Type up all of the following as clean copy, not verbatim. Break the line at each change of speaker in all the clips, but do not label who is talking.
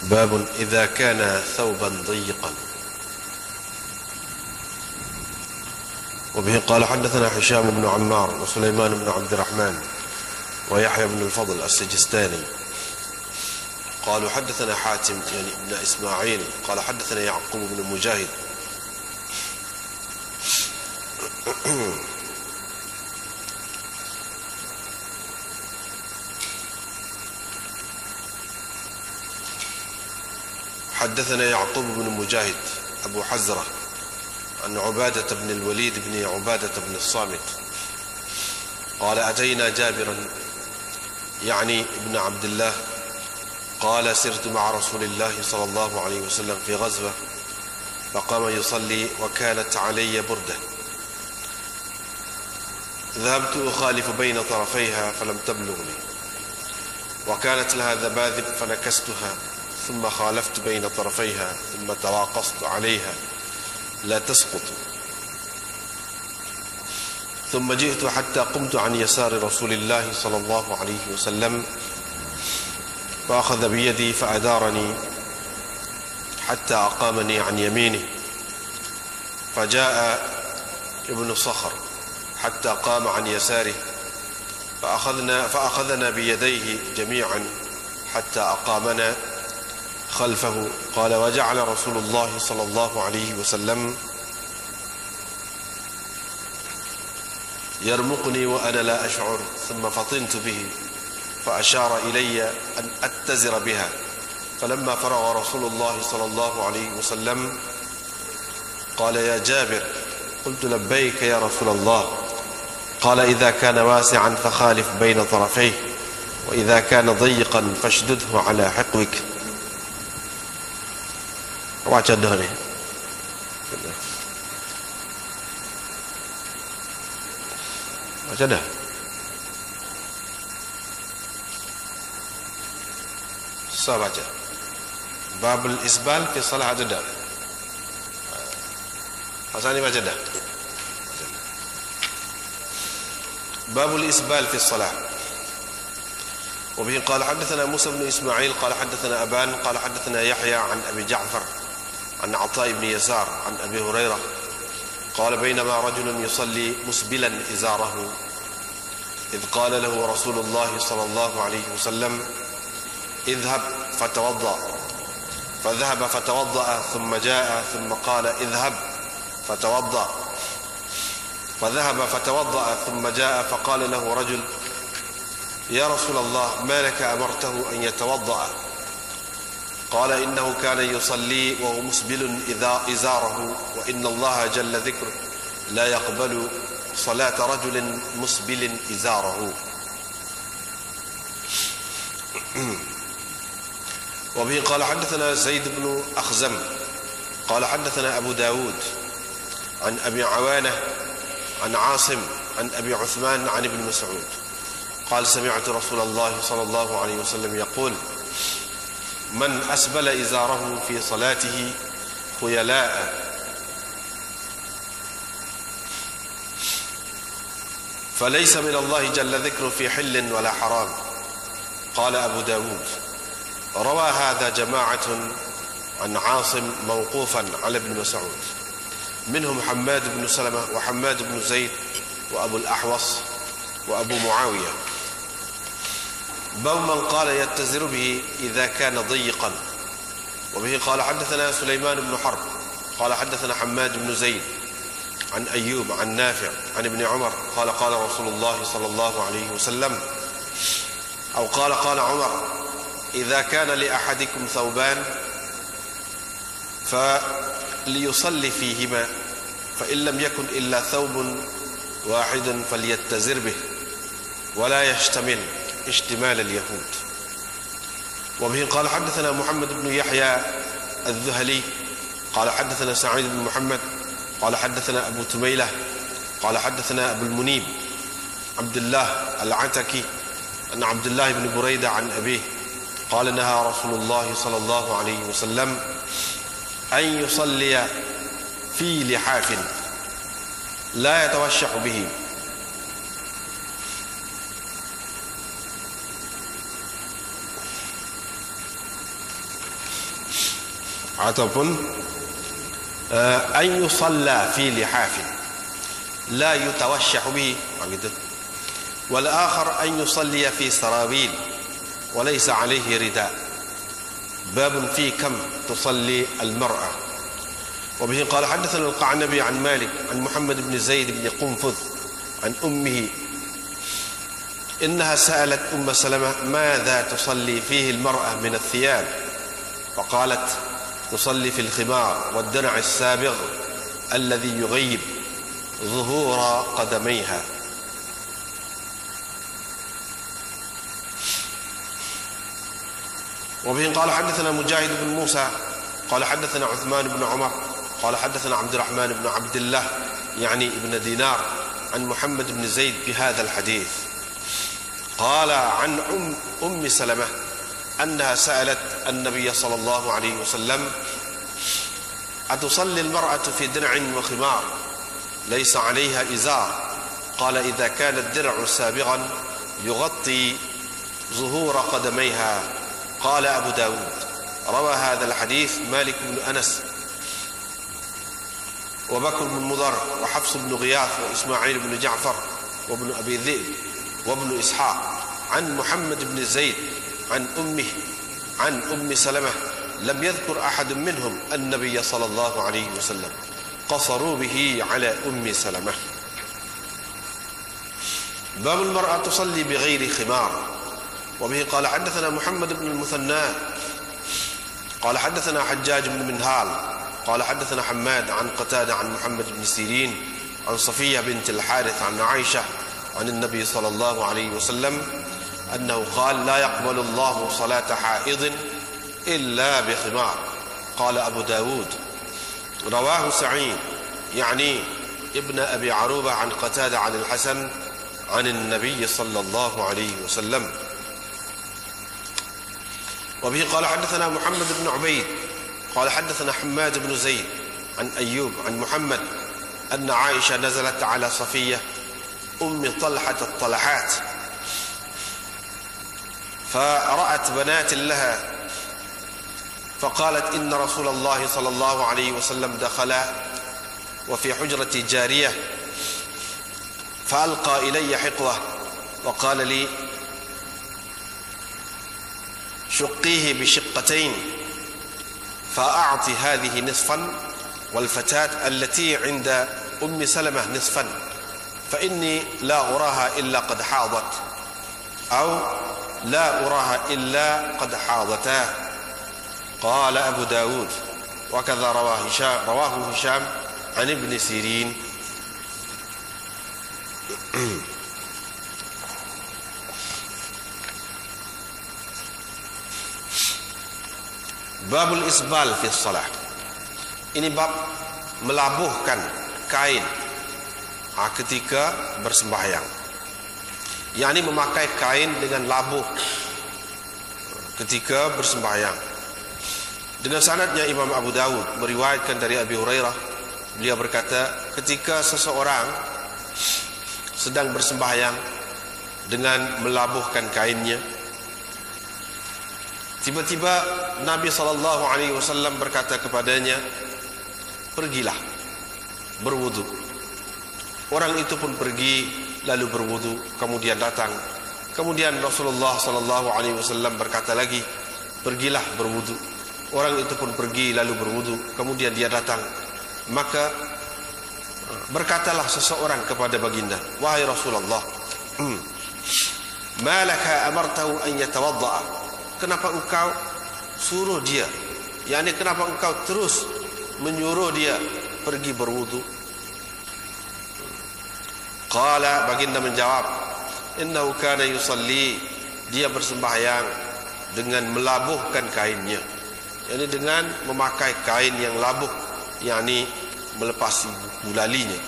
باب إذا كان ثوبا ضيقا. وبه قال حدثنا هشام بن عمار وسليمان بن عبد الرحمن ويحيى بن الفضل السجستاني قالوا حدثنا حاتم يعني ابن إسماعيل قال حدثنا يعقوب بن مجاهد حدثنا يعقوب بن مجاهد أبو حزرة عن عبادة بن الوليد بن عبادة بن الصامت قال أتينا جابرا يعني ابن عبد الله قال سرت مع رسول الله صلى الله عليه وسلم في غزوة فقام يصلي وكانت علي بردة ذهبت أخالف بين طرفيها فلم تبلغني وكانت لها ذباذب فنكستها ثم خالفت بين طرفيها ثم تراقصت عليها لا تسقط ثم جئت حتى قمت عن يسار رسول الله صلى الله عليه وسلم فأخذ بيدي فأدارني حتى أقامني عن يمينه فجاء ابن صخر حتى قام عن يساره فأخذنا بيديه جميعا حتى أقامنا خلفه قال وجعل رسول الله صلى الله عليه وسلم يرمقني وأنا لا أشعر ثم فطنت به فأشار إلي أن أتزر بها فلما فرغ رسول الله صلى الله عليه وسلم قال يا جابر قلت لبيك يا رسول الله قال إذا كان واسعا فخالف بين طرفيه وإذا كان ضيقا فاشدده على حقوك. Baca dah ni. Baca dah. Saya baca. Babul isbal fi salah ada dah. Hasan ni baca dah. Babul isbal fi salah. وبه قال حدثنا موسى بن إسماعيل قال حدثنا أبان قال حدثنا يحيى عن أبي جعفر عن عطاء بن يسار عن أبي هريرة قال بينما رجل يصلي مسبلا إزاره إذ قال له رسول الله صلى الله عليه وسلم اذهب فتوضأ فذهب فتوضأ ثم جاء ثم قال اذهب فتوضأ فذهب فتوضأ ثم جاء فقال له رجل يا رسول الله ما لك أمرته أن يتوضأ قال إنه كان يصلي وهو مسبل إزاره وإن الله جل ذكره لا يقبل صلاة رجل مسبل إزاره. وبه قال حدثنا زيد بن أخزم قال حدثنا أبو داود عن أبي عوانة عن عاصم عن أبي عثمان عن ابن مسعود قال سمعت رسول الله صلى الله عليه وسلم يقول من أسبل إزاره في صلاته خيلاء فليس من الله جل ذكره في حل ولا حرام. قال أبو داود روى هذا جماعة عن عاصم موقوفا على ابن مسعود منهم حماد بن سلمة وحماد بن زيد وأبو الأحوص وأبو معاوية. باب من قال يتزر به إذا كان ضيقا. وبه قال حدثنا سليمان بن حرب قال حدثنا حماد بن زيد عن أيوب عن نافع عن ابن عمر قال قال رسول الله صلى الله عليه وسلم أو قال عمر إذا كان لأحدكم ثوبان فليصلي فيهما فإن لم يكن إلا ثوب واحد فليتزر به ولا يشتمل اشتمال اليهود. وبه قال حدثنا محمد بن يحيى الذهلي قال حدثنا سعيد بن محمد قال حدثنا أبو تميلة قال حدثنا أبو المنيب عبد الله العتكي أن عبد الله بن بريدة عن أبيه قال نهى رسول الله صلى الله عليه وسلم أن يصلي في لحاف لا يتوشح به ataupun an yusalla fi lihafin la yutawashshahu bihi, begitu. Wal akhar an yusalli fi sarabil wa laysa alayhi rida. باب في كم تصلي المرأة. وبه قال حدثنا القعنبي عن مالك عن محمد بن زيد بن قنفذ عن أمه إنها سألت أم سلمة ماذا تصلي فيه المرأة من الثياب، فقالت تصلي في الخمار والدرع السابغ الذي يغيب ظهور قدميها. وبه قال حدثنا مجاهد بن موسى قال حدثنا عثمان بن عمر قال حدثنا عبد الرحمن بن عبد الله يعني ابن دينار عن محمد بن زيد بهذا الحديث. قال عن أم سلمة أنها سألت النبي صلى الله عليه وسلم أتصلي المرأة في درع وخمار ليس عليها إزار؟ قال إذا كان الدرع سابغا يغطي ظهور قدميها. قال أبو داود روى هذا الحديث مالك بن أنس وبكر بن مضر وحفص بن غياث وإسماعيل بن جعفر وابن أبي ذئب وابن إسحاق عن محمد بن زيد عن أمه عن أم سلمة لم يذكر أحد منهم النبي صلى الله عليه وسلم، قصروا به على أم سلمة. باب المرأة تصلي بغير خمار. وبه قال حدثنا محمد بن المثنى قال حدثنا حجاج بن منهال قال حدثنا حماد عن قتادة عن محمد بن سيرين عن صفية بنت الحارث عن عائشة عن النبي صلى الله عليه وسلم أنه قال لا يقبل الله صلاة حائض إلا بخمار. قال أبو داود رواه سعيد يعني ابن أبي عروبة عن قتادة عن الحسن عن النبي صلى الله عليه وسلم. وبه قال حدثنا محمد بن عبيد قال حدثنا حماد بن زيد عن أيوب عن محمد أن عائشة نزلت على صفية أم طلحة الطلحات فرأت بنات لها فقالت إن رسول الله صلى الله عليه وسلم دخل وفي حجرة جارية فألقى إلي حقوة وقال لي شقيه بشقتين فأعطي هذه نصفا والفتاة التي عند أم سلمة نصفا فإني لا أراها إلا قد حاضت أو لا أراها إلا قد حاضتا. قال أبو داود وكذا رواه هشام عن ابن سيرين. Babul isbal fi salah. Ini bab melabuhkan kain ketika bersembahyang. yakni memakai kain dengan labuh ketika bersembahyang. Dengan sanadnya Imam Abu Dawud meriwayatkan dari Abi Hurairah, beliau berkata, ketika seseorang sedang bersembahyang dengan melabuhkan kainnya, tiba-tiba Nabi SAW berkata kepadanya, pergilah berwudu. Orang itu pun pergi lalu berwudu, kemudian datang. Kemudian Rasulullah SAW berkata lagi, pergilah berwudu. Orang itu pun pergi lalu berwudu, kemudian dia datang. Maka berkatalah seseorang kepada baginda, wahai Rasulullah, malaka amartahu an yatawadda'a, kenapa engkau suruh dia, yakni kenapa engkau terus menyuruh dia pergi berwudu? Qala, baginda menjawab, innahu kana yusalli, dia bersembahyang dengan melabuhkan kainnya, yakni dengan memakai kain yang labuh, yakni melepasi gulalinya.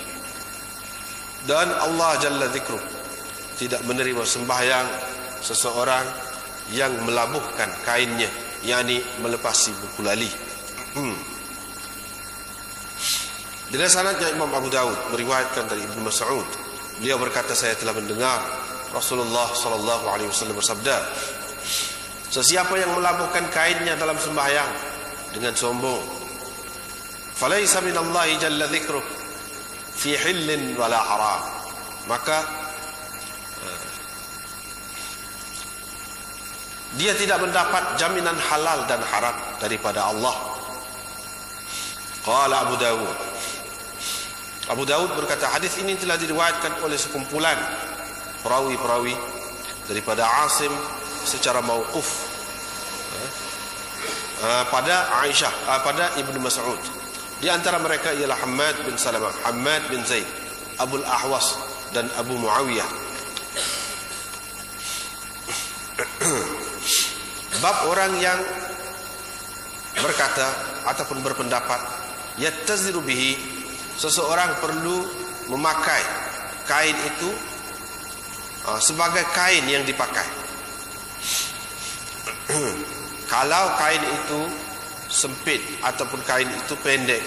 Dan Allah Jalla Dzikruh tidak menerima sembahyang seseorang yang melabuhkan kainnya, yakni melepasi gulali. Dengan sanadnya Imam Abu Dawud meriwayatkan dari Ibnu Mas'ud, beliau berkata, saya telah mendengar Rasulullah SAW bersabda, sesiapa yang melabuhkan kainnya dalam sembahyang, dengan sombong. Falaysa minallahi jalla dzikruh fi hillin wala haram. Maka dia tidak mendapat jaminan halal dan haram daripada Allah. Qala Abu Dawud. Abu Dawud berkata, hadis ini telah diriwayatkan oleh sekumpulan perawi-perawi daripada Asim secara mauquf pada Aisyah, pada Ibnu Mas'ud. Di antara mereka ialah Hammad bin Salamah, Hammad bin Zaid, Abul Ahwas dan Abu Muawiyah. Bab orang yang berkata ataupun berpendapat yattaziru bihi, seseorang perlu memakai kain itu sebagai kain yang dipakai. Kalau kain itu sempit ataupun kain itu pendek.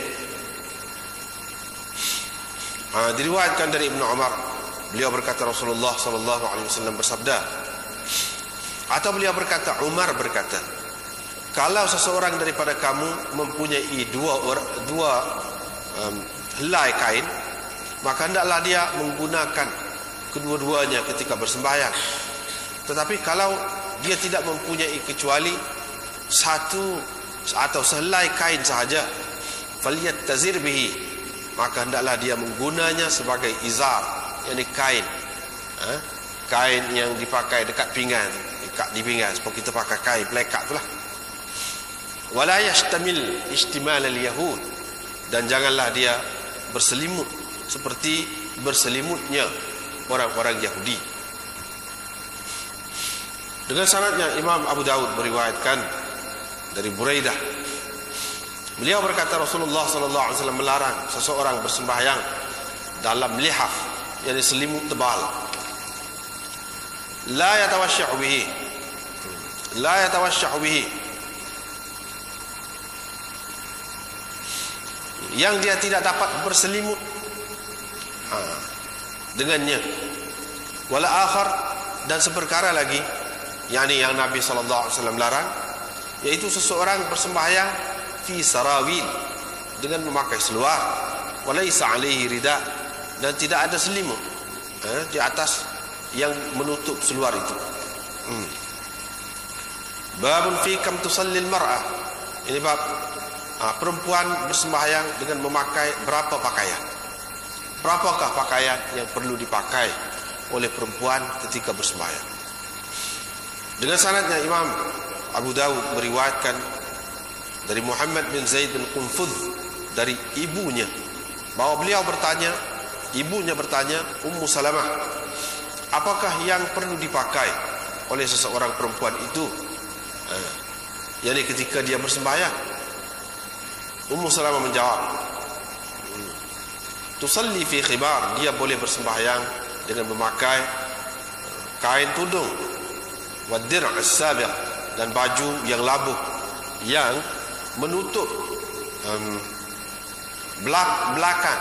Diriwayatkan dari Ibnu Umar, beliau berkata Rasulullah sallallahu alaihi wasallam bersabda, atau beliau berkata, Umar berkata, kalau seseorang daripada kamu mempunyai dua helai kain, maka hendaklah dia menggunakan kedua-duanya ketika bersembahyang. Tetapi kalau dia tidak mempunyai kecuali satu atau sehelai kain sahaja, falyattazir bihi, maka hendaklah dia menggunanya sebagai izar, yakni kain, kain yang dipakai dekat pinggan, di pinggan, seperti kita pakai kain pelekat itulah. Wala yashtamil istimal al-yahud, dan janganlah dia berselimut seperti berselimutnya orang-orang Yahudi. Dengan sanadnya Imam Abu Dawud meriwayatkan dari Buraidah, beliau berkata Rasulullah sallallahu alaihi wasallam melarang seseorang bersembahyang dalam lihaf, yakni selimut tebal. La yatawashshu bihi, la yatawashshu bihi, yang dia tidak dapat berselimut dengannya. Wala akhar, dan seperkara lagi, yakni yang Nabi sallallahu alaihi wasallam larang, yaitu seseorang bersembahyang fi sarawil, dengan memakai seluar, walaysa alaihi rida, dan tidak ada selimut di atas yang menutup seluar itu. Babun fi kam tusallil mar'ah, ini bab perempuan bersembahyang dengan memakai berapa pakaian. Berapakah pakaian yang perlu dipakai oleh perempuan ketika bersembahyang? Dengan sanadnya Imam Abu Dawud meriwayatkan dari Muhammad bin Zaid bin Qunfudh dari ibunya, bahwa beliau bertanya, ibunya bertanya, Ummu Salamah, apakah yang perlu dipakai oleh seseorang perempuan itu, yakni ketika dia bersembahyang? Ummu Salamah menjawab, tusalli fi khibar, dia boleh bersembahyang dengan memakai kain tudung, wadir' as-sabiq, dan baju yang labuh yang menutup belakang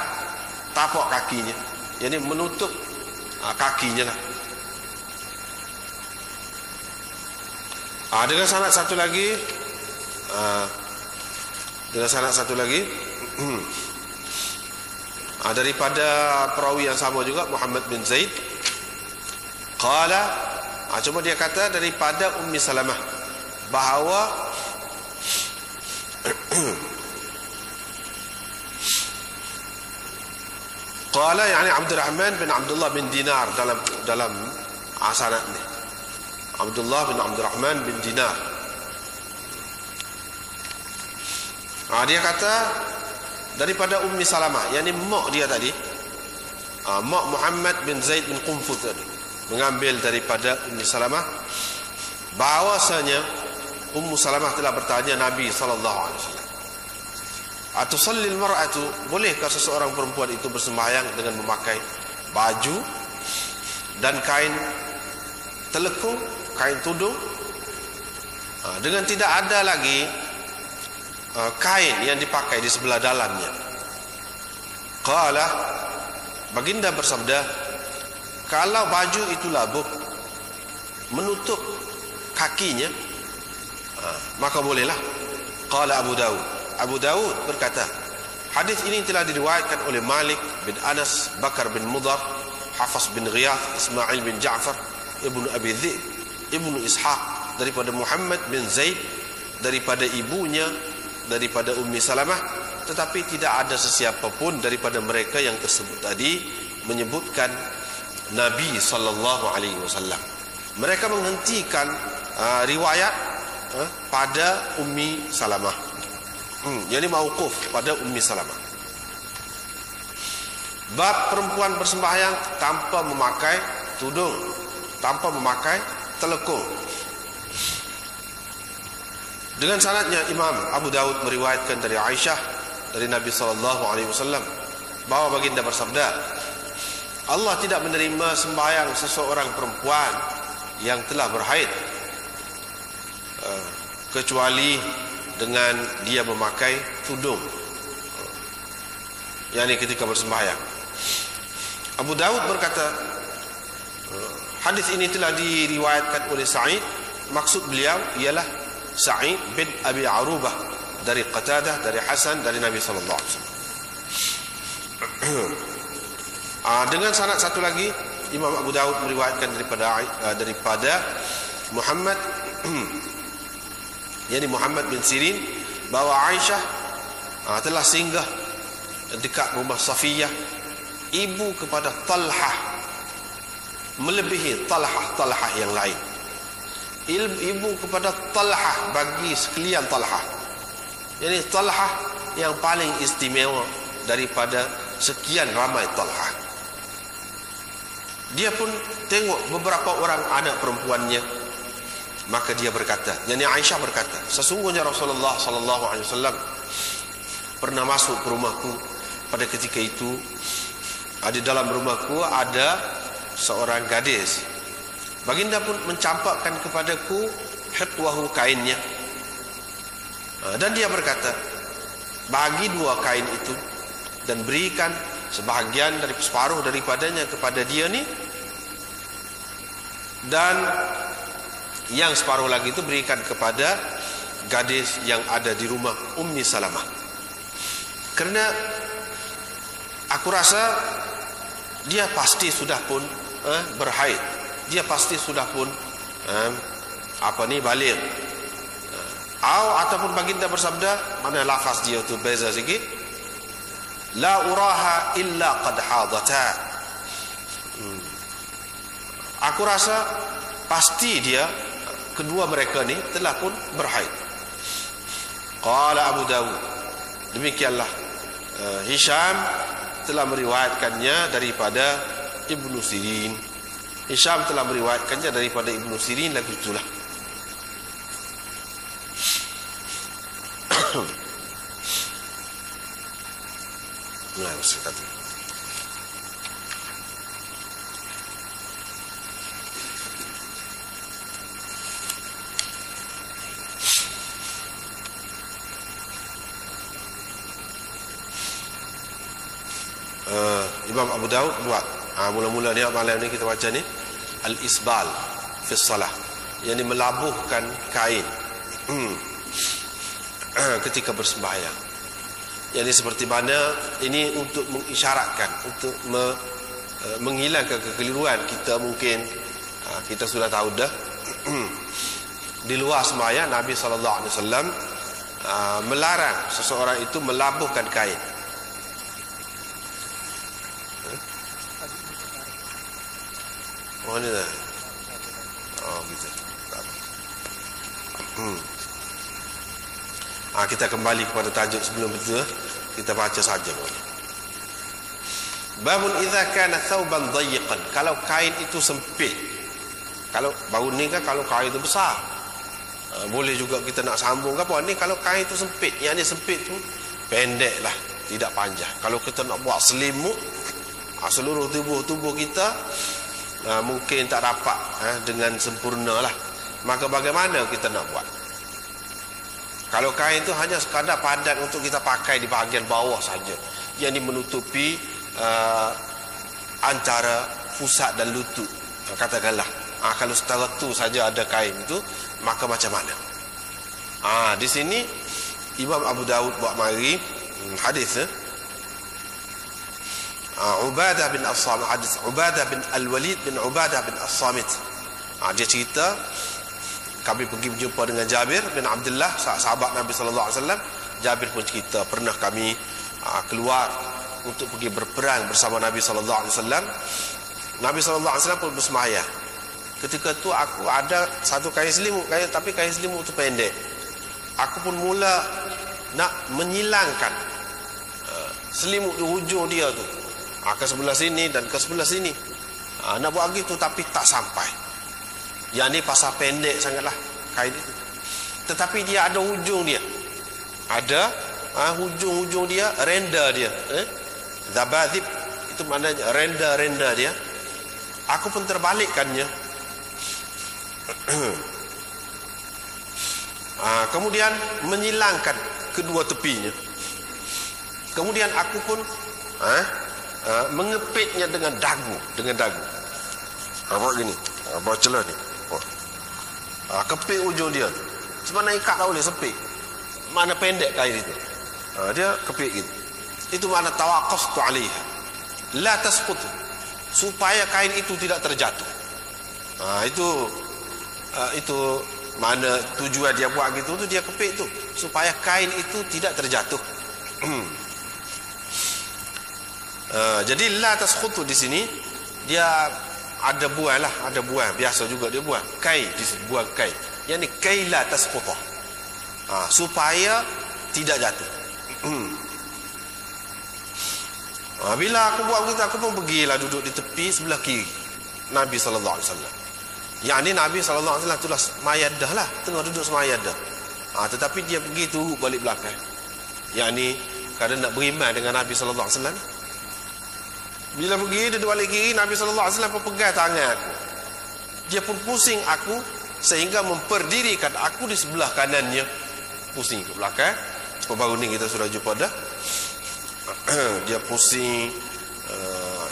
tapak kakinya, yakni menutup kakinya lah. Dengan sanad satu lagi, daripada perawi yang sama juga, Muhammad bin Zaid, qala, cuma dia kata daripada Ummi Salamah, bahawa qala, yani Abdurrahman bin Abdullah bin Dinar, dalam sanad ni Abdullah bin Abdurrahman bin Dinar, dia kata daripada Ummi Salamah, yakni mak dia tadi, mak Muhammad bin Zaid bin Qunfudh tadi, mengambil daripada Ummi Salamah bahawasanya Ummu Salamah telah bertanya Nabi sallallahu alaihi wasallam, atusallil mar'atu, bolehkah seseorang perempuan itu bersembahyang dengan memakai baju dan kain telekung, kain tudung, dengan tidak ada lagi kain yang dipakai di sebelah dalamnya? Qala, baginda bersabda, kalau baju itu labuh menutup kakinya, maka bolehlah. Qala Abu Dawud. Abu Dawud berkata, hadis ini telah diriwayatkan oleh Malik bin Anas, Bakar bin Mudhar, Hafs bin Ghiyath, Ismail bin Ja'far, Ibnu Abi Dhi'b, Ibnu Ishaq, daripada Muhammad bin Zaid, daripada ibunya, daripada Ummi Salamah, tetapi tidak ada sesiapa pun daripada mereka yang tersebut tadi menyebutkan Nabi sallallahu alaihi wasallam. Mereka menghentikan riwayat pada Ummi Salamah. Yang ini mauquf pada Ummi Salamah. Bab perempuan bersembahyang tanpa memakai tudung, tanpa memakai telekung. Dengan sanadnya Imam Abu Dawud meriwayatkan dari Aisyah dari Nabi sallallahu alaihi wasallam bahwa baginda bersabda, Allah tidak menerima sembahyang seseorang perempuan yang telah berhaid kecuali dengan dia memakai tudung, yakni ketika bersembahyang. Abu Dawud berkata, hadis ini telah diriwayatkan oleh Sa'id, maksud beliau ialah Sa'id bin Abi Arubah, dari Qatadah, dari Hasan, dari Nabi sallallahu alaihi wasallam. Dengan sanad satu lagi, Imam Abu Dawud meriwayatkan daripada Muhammad yakni Muhammad bin Sirin, bahwa Aisyah telah singgah dekat rumah Safiyah, ibu kepada Talhah, melebihi Talhah yang lain. Ibu kepada Talhah bagi sekalian Talhah. Jadi Talhah yang paling istimewa daripada sekian ramai Talhah. Dia pun tengok beberapa orang anak perempuannya, maka dia berkata, yani Aisyah berkata, sesungguhnya Rasulullah sallallahu alaihi wasallam pernah masuk ke rumahku pada ketika itu. Di dalam rumahku ada seorang gadis. Baginda pun mencampakkan kepadaku hiqwahu, kainnya. Dan dia berkata, bagi dua kain itu dan berikan sebahagian dari separuh daripadanya kepada dia ni, dan yang separuh lagi itu berikan kepada gadis yang ada di rumah Ummi Salamah. Kerana aku rasa dia pasti sudah pun berhaid, dia pasti sudah pun baligh. Ataupun baginda bersabda, mana lafaz dia tu beza sikit, la uraha illa qad hadata. Aku rasa pasti dia, kedua mereka ni telah pun berhaid. Qala Abu Dawud, demikianlah Hisham telah meriwayatkannya daripada Ibnu Sirin. Hisham telah meriwayatkannya daripada Ibnu Sirin lagi itulah. Nah, saya kata. Imam Abu Dawud buat mula-mula ni malam ni kita baca ni al-isbal fi salah, yakni melabuhkan kain ketika bersembahyang. Yang seperti mana ini untuk mengisyaratkan, untuk menghilangkan kekeliruan kita. Mungkin kita sudah tahu dah di luar sembahyang Nabi SAW melarang seseorang itu melabuhkan kain. Oh ni dah. Oh gitu. Kita kembali kepada tajuk sebelum itu. Kita baca saja. Babun idza kana thawban dayiqan, kalau kain itu sempit. Kalau baru ni kan kalau kain itu besar, boleh juga kita nak sambung ke apa. Ni kalau kain itu sempit, yang ni sempit tu pendek lah, tidak panjang. Kalau kita nak buat selimut seluruh tubuh kita, mungkin tak dapat dengan sempurna lah. Maka bagaimana kita nak buat? Kalau kain itu hanya sekadar padat untuk kita pakai di bahagian bawah saja, yang ini menutupi antara pusat dan lutut, katakanlah. Kalau setara tu saja ada kain itu, maka macam mana? Di sini Imam Abu Dawud bawa mari hadis Ubadah bin As-Samit, hadis Ubadah bin Al-Walid bin Ubadah bin As-Samit. Dia cerita kami pergi berjumpa dengan Jabir bin Abdullah, sahabat Nabi sallallahu alaihi wasallam. Jabir pun cerita pernah kami keluar untuk pergi berperang bersama Nabi sallallahu alaihi wasallam. Nabi sallallahu alaihi wasallam pun bersemayam. Ketika tu aku ada satu kain selimut, tapi kain selimut tu pendek. Aku pun mula nak menyilangkan selimut di hujung dia tu, ke sebelah sini dan ke sebelah sini. Nak buat gitu tapi tak sampai. Yang ni pasal pendek sangatlah kain itu. Tetapi dia ada hujung dia. Ada hujung-hujung dia, renda dia. Zabadib itu maknanya renda-renda dia. Aku pun terbalikkannya. Kemudian menyilangkan kedua tepinya. Kemudian aku pun mengepitnya dengan dagu. Buat gini, buat celah ni. Kepit ujung dia. Sebenarnya ikat tak boleh, sepit. Mana pendek kain itu. Dia kepit gitu. Itu makna tawaqaftu alaiha. La tasqut. Supaya kain itu tidak terjatuh. Itu mana tujuan dia buat gitu tu, dia kepit tu supaya kain itu tidak terjatuh. Jadi la tasqutu di sini dia ada buah lah, ada buah biasa juga dia buat kai, buah kai. Yang ni kai la tasqutu. Supaya tidak jatuh. Bila aku buat begitu, aku pun pergilah duduk di tepi sebelah kiri Nabi sallallahu alaihi wasallam. Yang ni Nabi sallallahu alaihi wasallam itulah semayadah lah, tengah duduk semayadah. Tetapi dia pergi turun balik belakang. Yang ni kerana nak beriman dengan Nabi sallallahu alaihi wasallam. Bila pergi duduk balik kiri, Nabi sallallahu alaihi wasallam pun pegang tangan aku. Dia pun pusing aku sehingga memperdirikan aku di sebelah kanannya. Pusing ke belakang. Baru ni kita sudah jumpa dah. Dia pusing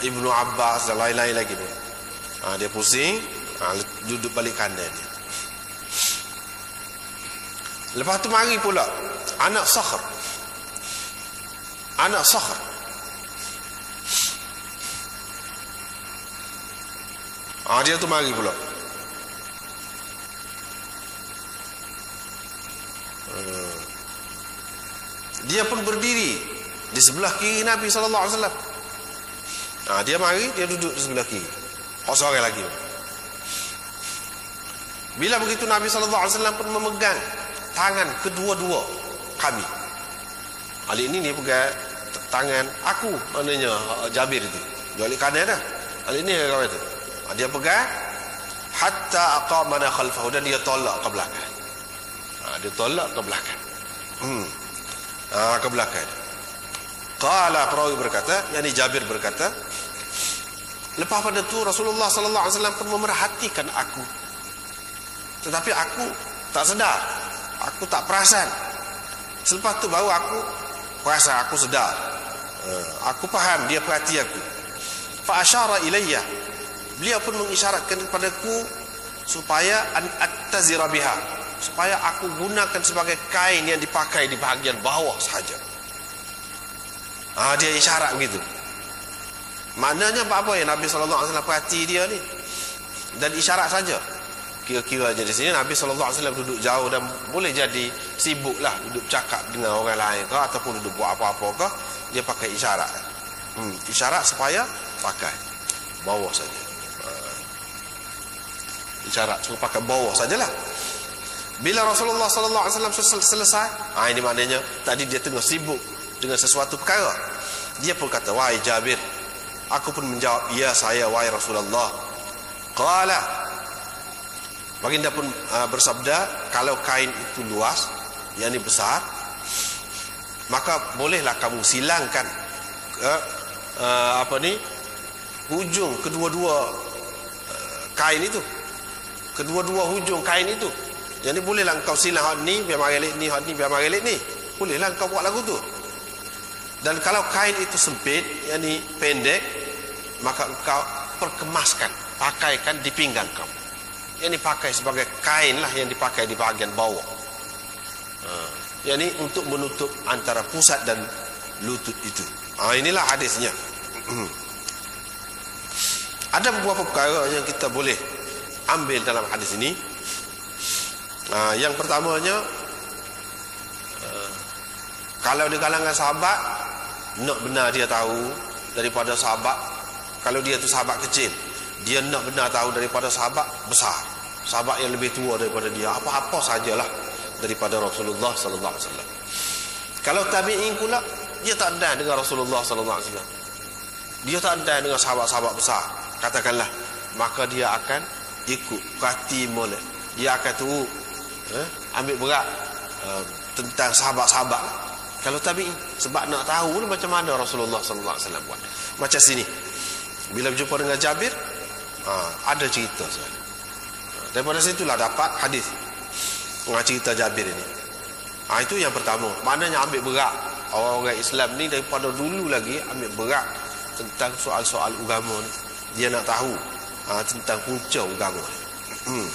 Ibnu Abbas dan lain-lain lagi pun. Dia pusing, duduk balik kanan dia. Lepas tu mari pula anak Sakhr. Dia tu mari pula. Dia pun berdiri di sebelah kiri Nabi sallallahu alaihi wasallam. Dia mari, dia duduk di sebelah kiri. Seorang lagi. Bila begitu Nabi sallallahu alaihi wasallam pun memegang tangan kedua-dua kami. Kali ini dia pegang tangan aku, maknanya Jabir itu. Balik kanan dah. Kali ini kau itu. Dia pegang hatta aqamana khalfahu, dan dia tolak ke belakang. Dia tolak ke belakang. Ke belakang. Qala, perawi berkata, yakni Jabir berkata, lepas pada tu Rasulullah sallallahu alaihi wasallam pun memerhatikan aku. Tetapi aku tak sedar. Aku tak perasan. Selepas tu baru aku perasan, aku sedar. Aku faham dia perhati aku. Fa asyara ilayya. Beliau pun mengisyaratkan kepadaku supaya attazira biha, supaya aku gunakan sebagai kain yang dipakai di bahagian bawah sahaja. Dia isyarat begitu. Maknanya apa ya, Nabi sallallahu alaihi wasallam perhati dia ni dan isyarat saja. Kira-kira aja di sini Nabi sallallahu alaihi wasallam duduk jauh dan boleh jadi sibuklah duduk cakap dengan orang lain ke ataupun duduk buat apa-apa ke, dia pakai isyarat. Isyarat supaya pakai bawah saja. Isyarat supaya pakai bawah sajalah. Bila Rasulullah sallallahu alaihi wasallam selesai, ini maknanya tadi dia tengah sibuk dengan sesuatu perkara. Dia pun kata, wahai Jabir. Aku pun menjawab, ya saya wahai Rasulullah. Qala, baginda pun bersabda, kalau kain itu luas, yang ini besar, maka bolehlah kamu silangkan hujung kedua-dua kain itu, kedua-dua hujung kain itu. Jadi bolehlah engkau silang hak ni biar marelik ni, hak ni biar marelik ni. Bolehlah engkau buat lagu tu. Dan kalau kain itu sempit, yakni pendek, maka engkau perkemaskan, pakaikan di pinggang kamu. Yang dipakai sebagai kain lah yang dipakai di bahagian bawah. yakni untuk menutup antara pusat dan lutut itu. Inilah hadisnya. Ada beberapa perkara yang kita boleh ambil dalam hadis ini. Yang pertamanya, kalau di kalangan sahabat, nak benar dia tahu daripada sahabat. Kalau dia tu sahabat kecil, dia nak benar tahu daripada sahabat besar, sahabat yang lebih tua daripada dia, apa-apa sajalah daripada Rasulullah sallallahu alaihi wasallam. Kalau tabi'in pula, dia tak ada dengan Rasulullah sallallahu alaihi wasallam, dia tak ada dengan sahabat-sahabat besar, katakanlah, maka dia akan ikut kati molek, dia akan tu ambil berat tentang sahabat-sahabat. Kalau tabi'in, sebab nak tahu macam mana Rasulullah sallallahu alaihi wasallam buat. Macam sini, bila berjumpa dengan Jabir, ada cerita sekali. Daripada situlah dapat hadis cerita Jabir ini. Itu yang pertama. Maknanya ambil berat orang-orang Islam ni daripada dulu lagi, ambil berat tentang soal-soal agama ni. Dia nak tahu tentang punca agama ni.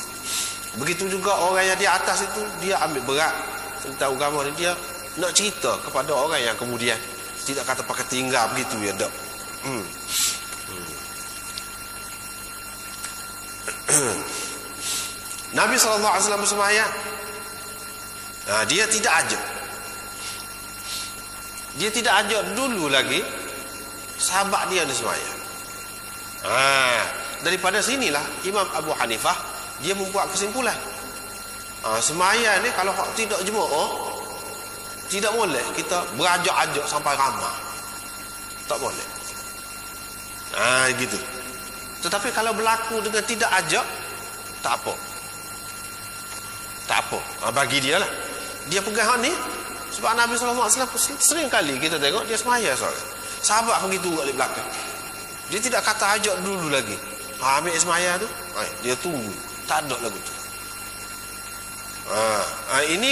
Begitu juga orang yang di atas itu, dia ambil berat tentang agama ni. Dia nak cerita kepada orang yang kemudian, tidak kata pakai tinggal begitu ya, tak. Nabi SAW bersemayam, dia tidak ajak. Dia tidak ajak dulu lagi sahabat dia ni semayam. Daripada sinilah Imam Abu Hanifah dia membuat kesimpulan, semayam ni kalau tidak jemaah, tidak boleh kita berajak-ajak sampai ramai, tak boleh. Gitu. Tetapi kalau berlaku dengan tidak ajak, tak apa. Tak apa. Bagi dia lah. Dia pegang hak ni. Sebab Nabi SAW sering kali kita tengok dia semaya seorang. Sahabat begitu kat belakang. Dia tidak kata ajak dulu lagi. Ambil semaya tu, dia tunggu. Tak ada lagu tu. Ini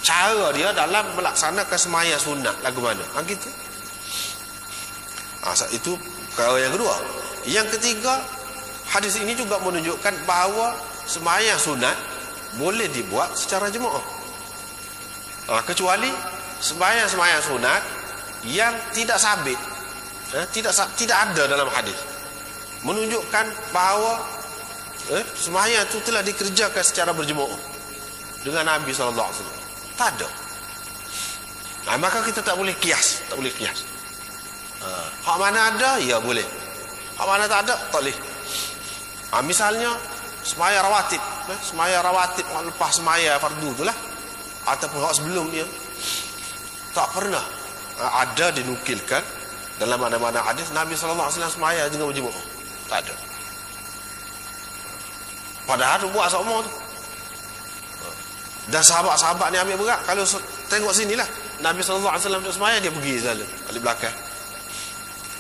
cara dia dalam melaksanakan semaya sunat. Lagu mana? Gitu. Itu perkara yang kedua. Yang ketiga, hadis ini juga menunjukkan bahawa sembahyang sunat boleh dibuat secara jemaah. Kecuali sembahyang sunat yang tidak sabit, tidak ada dalam hadis menunjukkan bahawa sembahyang itu telah dikerjakan secara berjemaah dengan Nabi SAW. Tak ada. Maka kita tak boleh kias, hak mana ada, ya boleh. Hak mana tak ada, tak boleh. Misalnya semaya rawatib, lepas semaya fardu itulah, ataupun hak sebelum dia, tak pernah ada dinukilkan dalam mana-mana hadis Nabi SAW semaya dengan berjemaah. Tak ada. Padahal buat sama tu. Dan sahabat-sahabat ni ambil berat. Kalau tengok sinilah, Nabi SAW duduk semaya, dia pergi zalim balik belakang.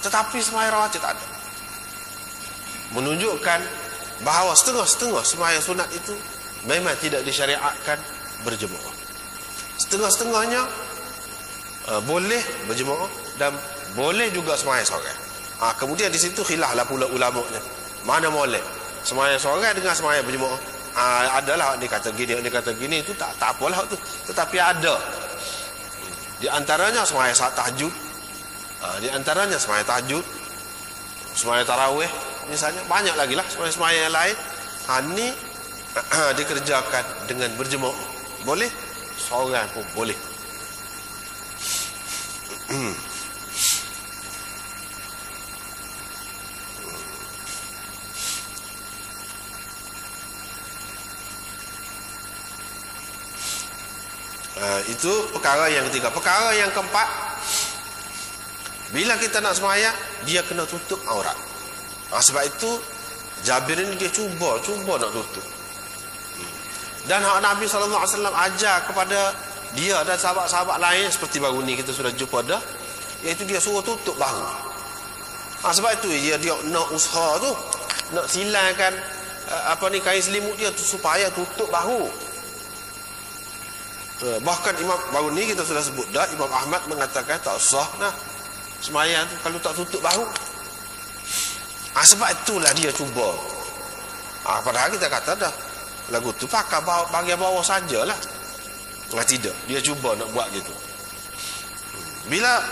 Tetapi semaya rawatib tak ada. Menunjukkan bahawa setengah-setengah sembahyang sunat itu memang tidak disyariatkan berjemaah. Setengah-setengahnya boleh berjemaah dan boleh juga sembahyang seorang. Kemudian di situ khilaflah pula ulamanya. Mana boleh sembahyang seorang dengan sembahyang berjemaah. Adalah dia kata gini, itu tak apalah tu. Tetapi ada. Di antaranya sembahyang saat tahajud. Di antaranya sembahyang tahajud, sembahyang tarawih misalnya, banyak lagi lah sembahyang yang lain. Ini dikerjakan dengan berjemaah. Boleh, seorang pun boleh. Itu perkara yang ketiga. Perkara yang keempat, bila kita nak sembahyang, dia kena tutup aurat. Sebab itu Jabir ini dia cuba nak tutup. Dan Nabi SAW ajar kepada dia dan sahabat-sahabat lain, seperti baru ni kita sudah jumpa dah, iaitu dia suruh tutup bahu. Sebab itu dia nak usaha tu, nak silangkan kain selimut dia tu supaya tutup bahu. Bahkan Imam baru ni kita sudah sebut dah, Imam Ahmad mengatakan tak sah sembahyang tu kalau tak tutup bahu. Sebab itulah dia cuba. Padahal kita kata dah, lagu tu pakai bahagian bawah sajalah. Tidak, dia cuba nak buat gitu. Bila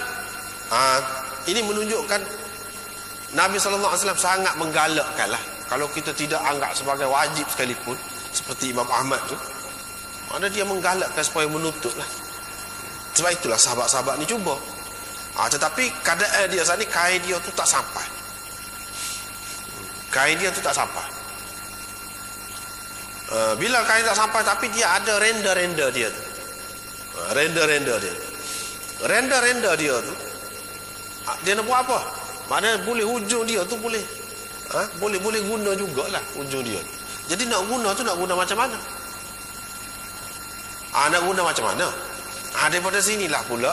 ini menunjukkan Nabi SAW sangat menggalakkan lah. Kalau kita tidak anggap sebagai wajib sekalipun, seperti Imam Ahmad tu, mana dia menggalakkan supaya menutup lah. Sebab itulah sahabat-sahabat ni cuba. Tetapi keadaan dia saat ni, kain dia tu tak sampai. Kain dia tu tak sampai. Bila kain tak sampai, tapi dia ada renda-renda dia tu. Renda-renda dia. Renda-renda dia tu, dia nak buat apa? Maknanya boleh hujung dia tu boleh. Boleh guna jugalah hujung dia. Jadi nak guna tu nak guna macam mana? Nak guna macam mana? Daripada sinilah pula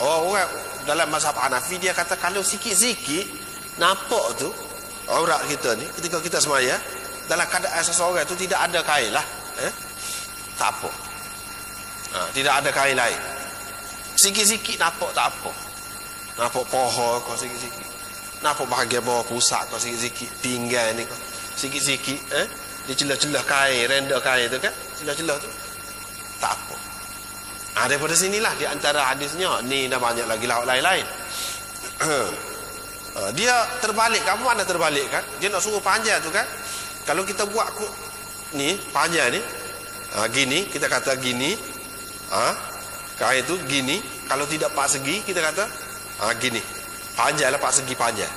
orang dalam mazhab Hanafi dia kata kalau sikit-sikit nampak tu aurat kita ni ketika kita semaya, dalam keadaan seseorang tu tidak ada kain lah, tak apa. Tidak ada kain lain. Sikit-sikit nampak tak apa. Nampak pohon kau sikit-sikit. Nampak bahagian bawah pusat kau sikit-sikit. Pinggan ni kau sikit-sikit. Di celah-celah kain, renda kain tu kan, celah-celah tu tak apa. Daripada sinilah di antara hadisnya ni dah banyak lagi lauk lain-lain. Dia terbalik. Kamu mana terbalik kan? Dia nak suruh panjang tu kan. Kalau kita buat ni panjang ni, gini, kita kata gini, kain tu gini. Kalau tidak 4 segi kita kata gini. Panjang lah, 4 segi panjang.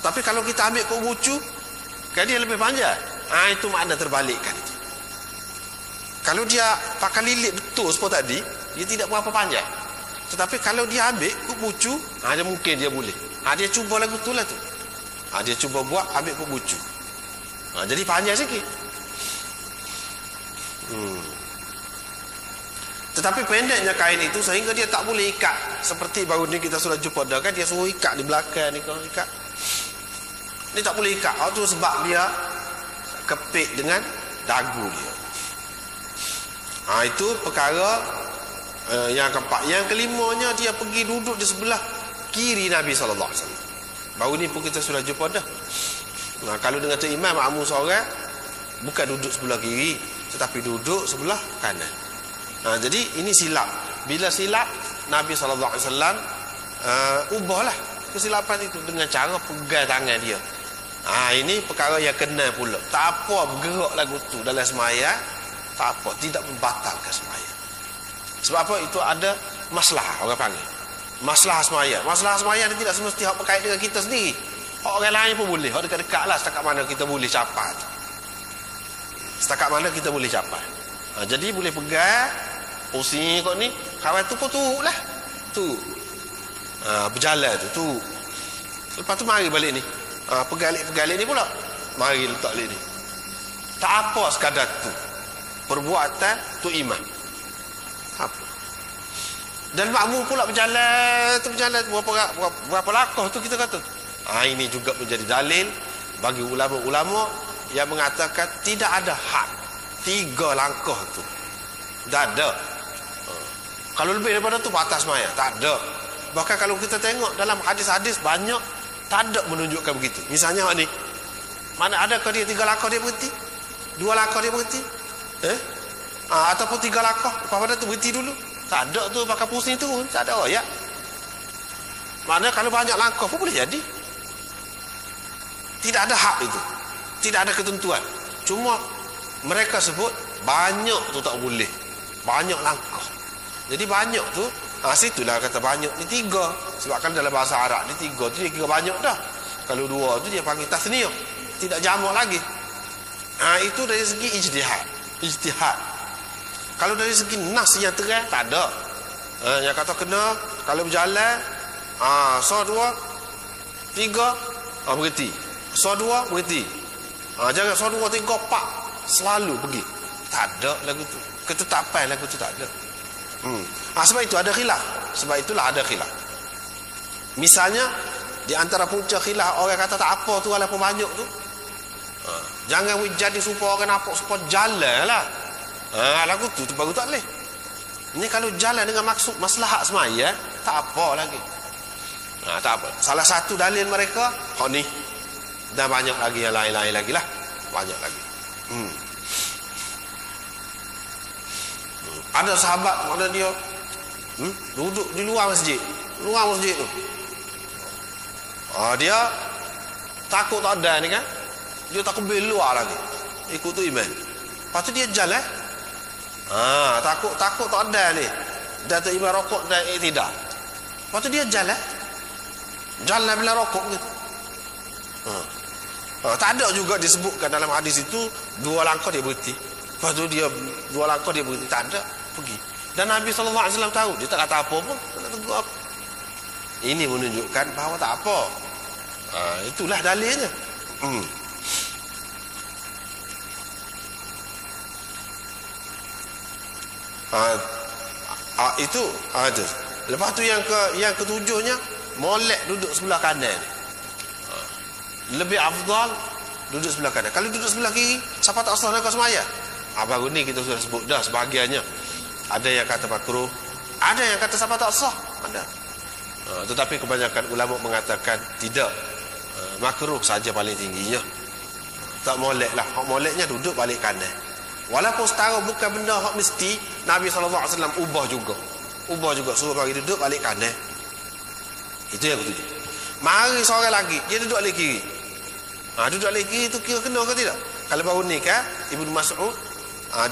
Tapi kalau kita ambil kok bucu, kan dia lebih panjang. Itu makna terbalikkan itu. Kalau dia pakai lilit betul seperti tadi, dia tidak berapa panjang. Tetapi kalau dia ambil kok bucu, dia mungkin dia boleh. Dia cuba lagu tu lah tu. Dia cuba buat ambil kok bucu. Jadi panjang sikit. Tetapi pendeknya kain itu sehingga dia tak boleh ikat. Seperti baru ni kita sudah jumpa dah kan, dia suruh ikat di belakang ni, kau ikat. Ni tak boleh ikat. Itu sebab dia kepit dengan dagu dia. Itu perkara yang keempat. Yang kelimanya, dia pergi duduk di sebelah kiri Nabi SAW. Baru ni pun kita sudah jumpa dah. Kalau dengan tu imam makmum seorang, bukan duduk sebelah kiri, tetapi duduk sebelah kanan. Jadi ini silap. Bila silap, Nabi SAW ubahlah kesilapan itu dengan cara pegang tangan dia. Ini perkara yang kena pula. Tak apa bergerak lagu tu dalam sembahyang, tak apa, tidak membatalkan sembahyang. Sebab apa? Itu ada masalah, orang panggil masalah sembahyang. Masalah sembahyang tidak semestinya berkait dengan kita sendiri. Orang lain pun boleh. Orang dekat-dekat lah, setakat mana kita boleh capai. Setakat mana kita boleh capai. Jadi boleh pegang pusing kau ni, kawan tu pun turut lah. Berjalan tu. Lepas tu mari balik ni. Pegalik ni pula. Mari letak balik ni. Tak apa sekadar tu. Perbuatan tu iman. Apa? Dan makmum pula berjalan berapa langkah tu kita kata. Ini juga menjadi dalil bagi ulama-ulama yang mengatakan tidak ada had 3 langkah tu. Tak ada. Kalau lebih daripada tu batas maya, tak ada. Bahkan kalau kita tengok dalam hadis-hadis banyak tak ada menunjukkan begitu. Misalnya ni, mana adakah dia 3 langkah dia berhenti? 2 langkah dia berhenti? Ataupun 3 langkah lepas pada tu berhenti dulu? Tak ada tu, pakai pusing turun. Tak ada ayat. Mana kalau banyak langkah pun boleh jadi. Tidak ada hak itu. Tidak ada ketentuan. Cuma mereka sebut banyak tu tak boleh. Banyak langkah. Jadi banyak tu, situlah kata banyak ni 3. Sebab kan dalam bahasa Arab ni 3 tu dia kira banyak dah. Kalau 2 tu dia panggil tasniyah. Tidak jamak lagi. Itu dari segi ijtihad. Kalau dari segi nas yang terang, tak ada. Yang kata kena, kalau berjalan, so 2, 3, berhenti. So 2, berhenti. Jangan so 2, 3, 4. Selalu pergi. Tak ada lagu tu. Ketetapan lagu tu tak ada. Sebab itu ada khilaf. Sebab itulah ada khilaf. Misalnya, di antara punca khilaf, orang kata tak apa tu walaupun banyak tu. Jangan jadi supaya orang nampak supaya jalan lah. Lagu tu baru tak boleh. Ini kalau jalan dengan maksud maslahat semaya, tak apa lagi. Tak apa. Salah satu dalil mereka ni. Dan banyak lagi yang lain-lain lagi lah. Banyak lagi. Ada sahabat mana dia duduk di luar masjid tu. Dia takut tak ada ni kan. Dia takut luar lagi. Ikut tu imam. Lepas tu dia jalan. Takut tak ada ni. Datuk imam rokok dan tidak. Lepas tu dia jalan. Jalan bila rokok gitu. Tak ada juga disebutkan dalam hadis itu 2 langkah dia berhenti. Lepas tu dia 2 langkah dia berhenti. Tak ada. Pergi. Dan Nabi SAW tahu. Dia tak kata apa pun. Tak nak tegur apa. Ini menunjukkan bahawa tak apa. Itulah dalilnya. Itu ada. Lepas tu yang ketujuhnya, molek duduk sebelah kanan. Lebih afdal duduk sebelah kanan. Kalau duduk sebelah kiri, siapa tak sah nak semaya? Baru ni kita sudah sebut dah sebahagiannya. Ada yang kata makruh, ada yang kata siapa tak sah, ada. Tetapi kebanyakan ulama mengatakan tidak, makruh saja paling tingginya. Tak molek lah. Hak moleknya duduk balik kanan. Walaupun setara bukan benda hak mesti, Nabi SAW ubah juga suruh bagi duduk balik kanan. Itu yang ketujuh. Mari seorang lagi dia duduk balik kiri. Duduk balik kiri itu kira kena ke tidak? Kalau baru ni kan Ibnu Mas'ud,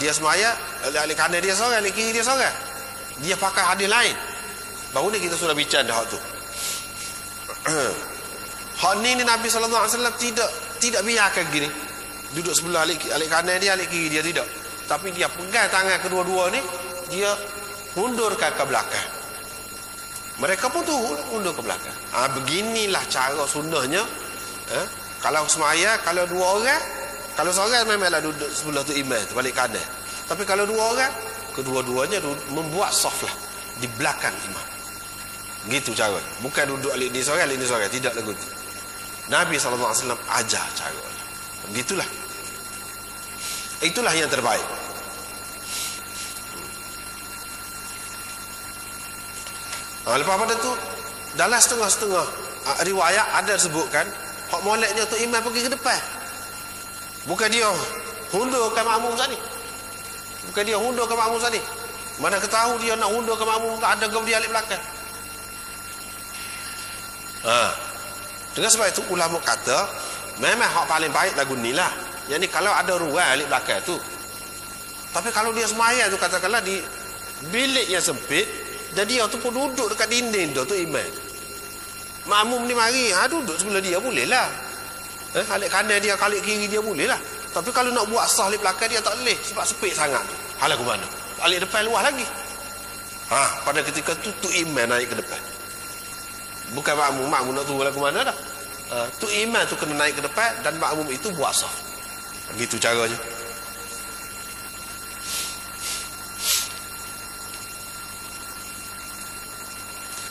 dia semaya balik kanan dia seorang, balik kiri dia seorang. Dia pakai hadis lain. Baru ni kita sudah bincang dah hak tu. Hak ni Nabi SAW tidak biarkan gini. Duduk sebelah alik kanan dia, alik kiri dia, tidak. Tapi dia pegang tangan kedua-dua ni, dia mundurkan ke belakang. Mereka pun tu mundur ke belakang. Beginilah cara sunnahnya. Kalau semaya, kalau 2 orang, kalau seorang memanglah duduk sebelah tu imam tu balik kanan. Tapi kalau 2 orang, kedua-duanya membuat saf lah di belakang imam. Gitu cara. Bukan duduk alik ni seorang, tidak lagu tu. Nabi SAW ajar cara. Begitulah. Itulah yang terbaik. Lepas pada tu, dalam setengah-setengah riwayat ada sebutkan hak moleknya tu imam pergi ke depan. Bukan dia hundurkan makmum tadi. Mana ketahu dia nak hundurkan makmum, tak ada dia alik belakang. Dengan sebab itu ulama kata memang hak paling baik lagu ni lah. Yang ni kalau ada ruang alik belakang tu. Tapi kalau dia semaya tu katakanlah di bilik yang sempit, dan dia tu pun duduk dekat dinding tu imam. Makmum ni mari duduk sebelah dia boleh lah. Alik kanan dia, alik kiri dia boleh lah. Tapi kalau nak buat sah alik belakang dia tak boleh sebab sempit sangat. Halah ke mana? Alik depan luas lagi. Pada ketika tu imam naik ke depan. Bukan makmum nak turun ke mana dah. Tu imam tu kena naik ke depan dan makmum itu buat sah. Begitu caranya.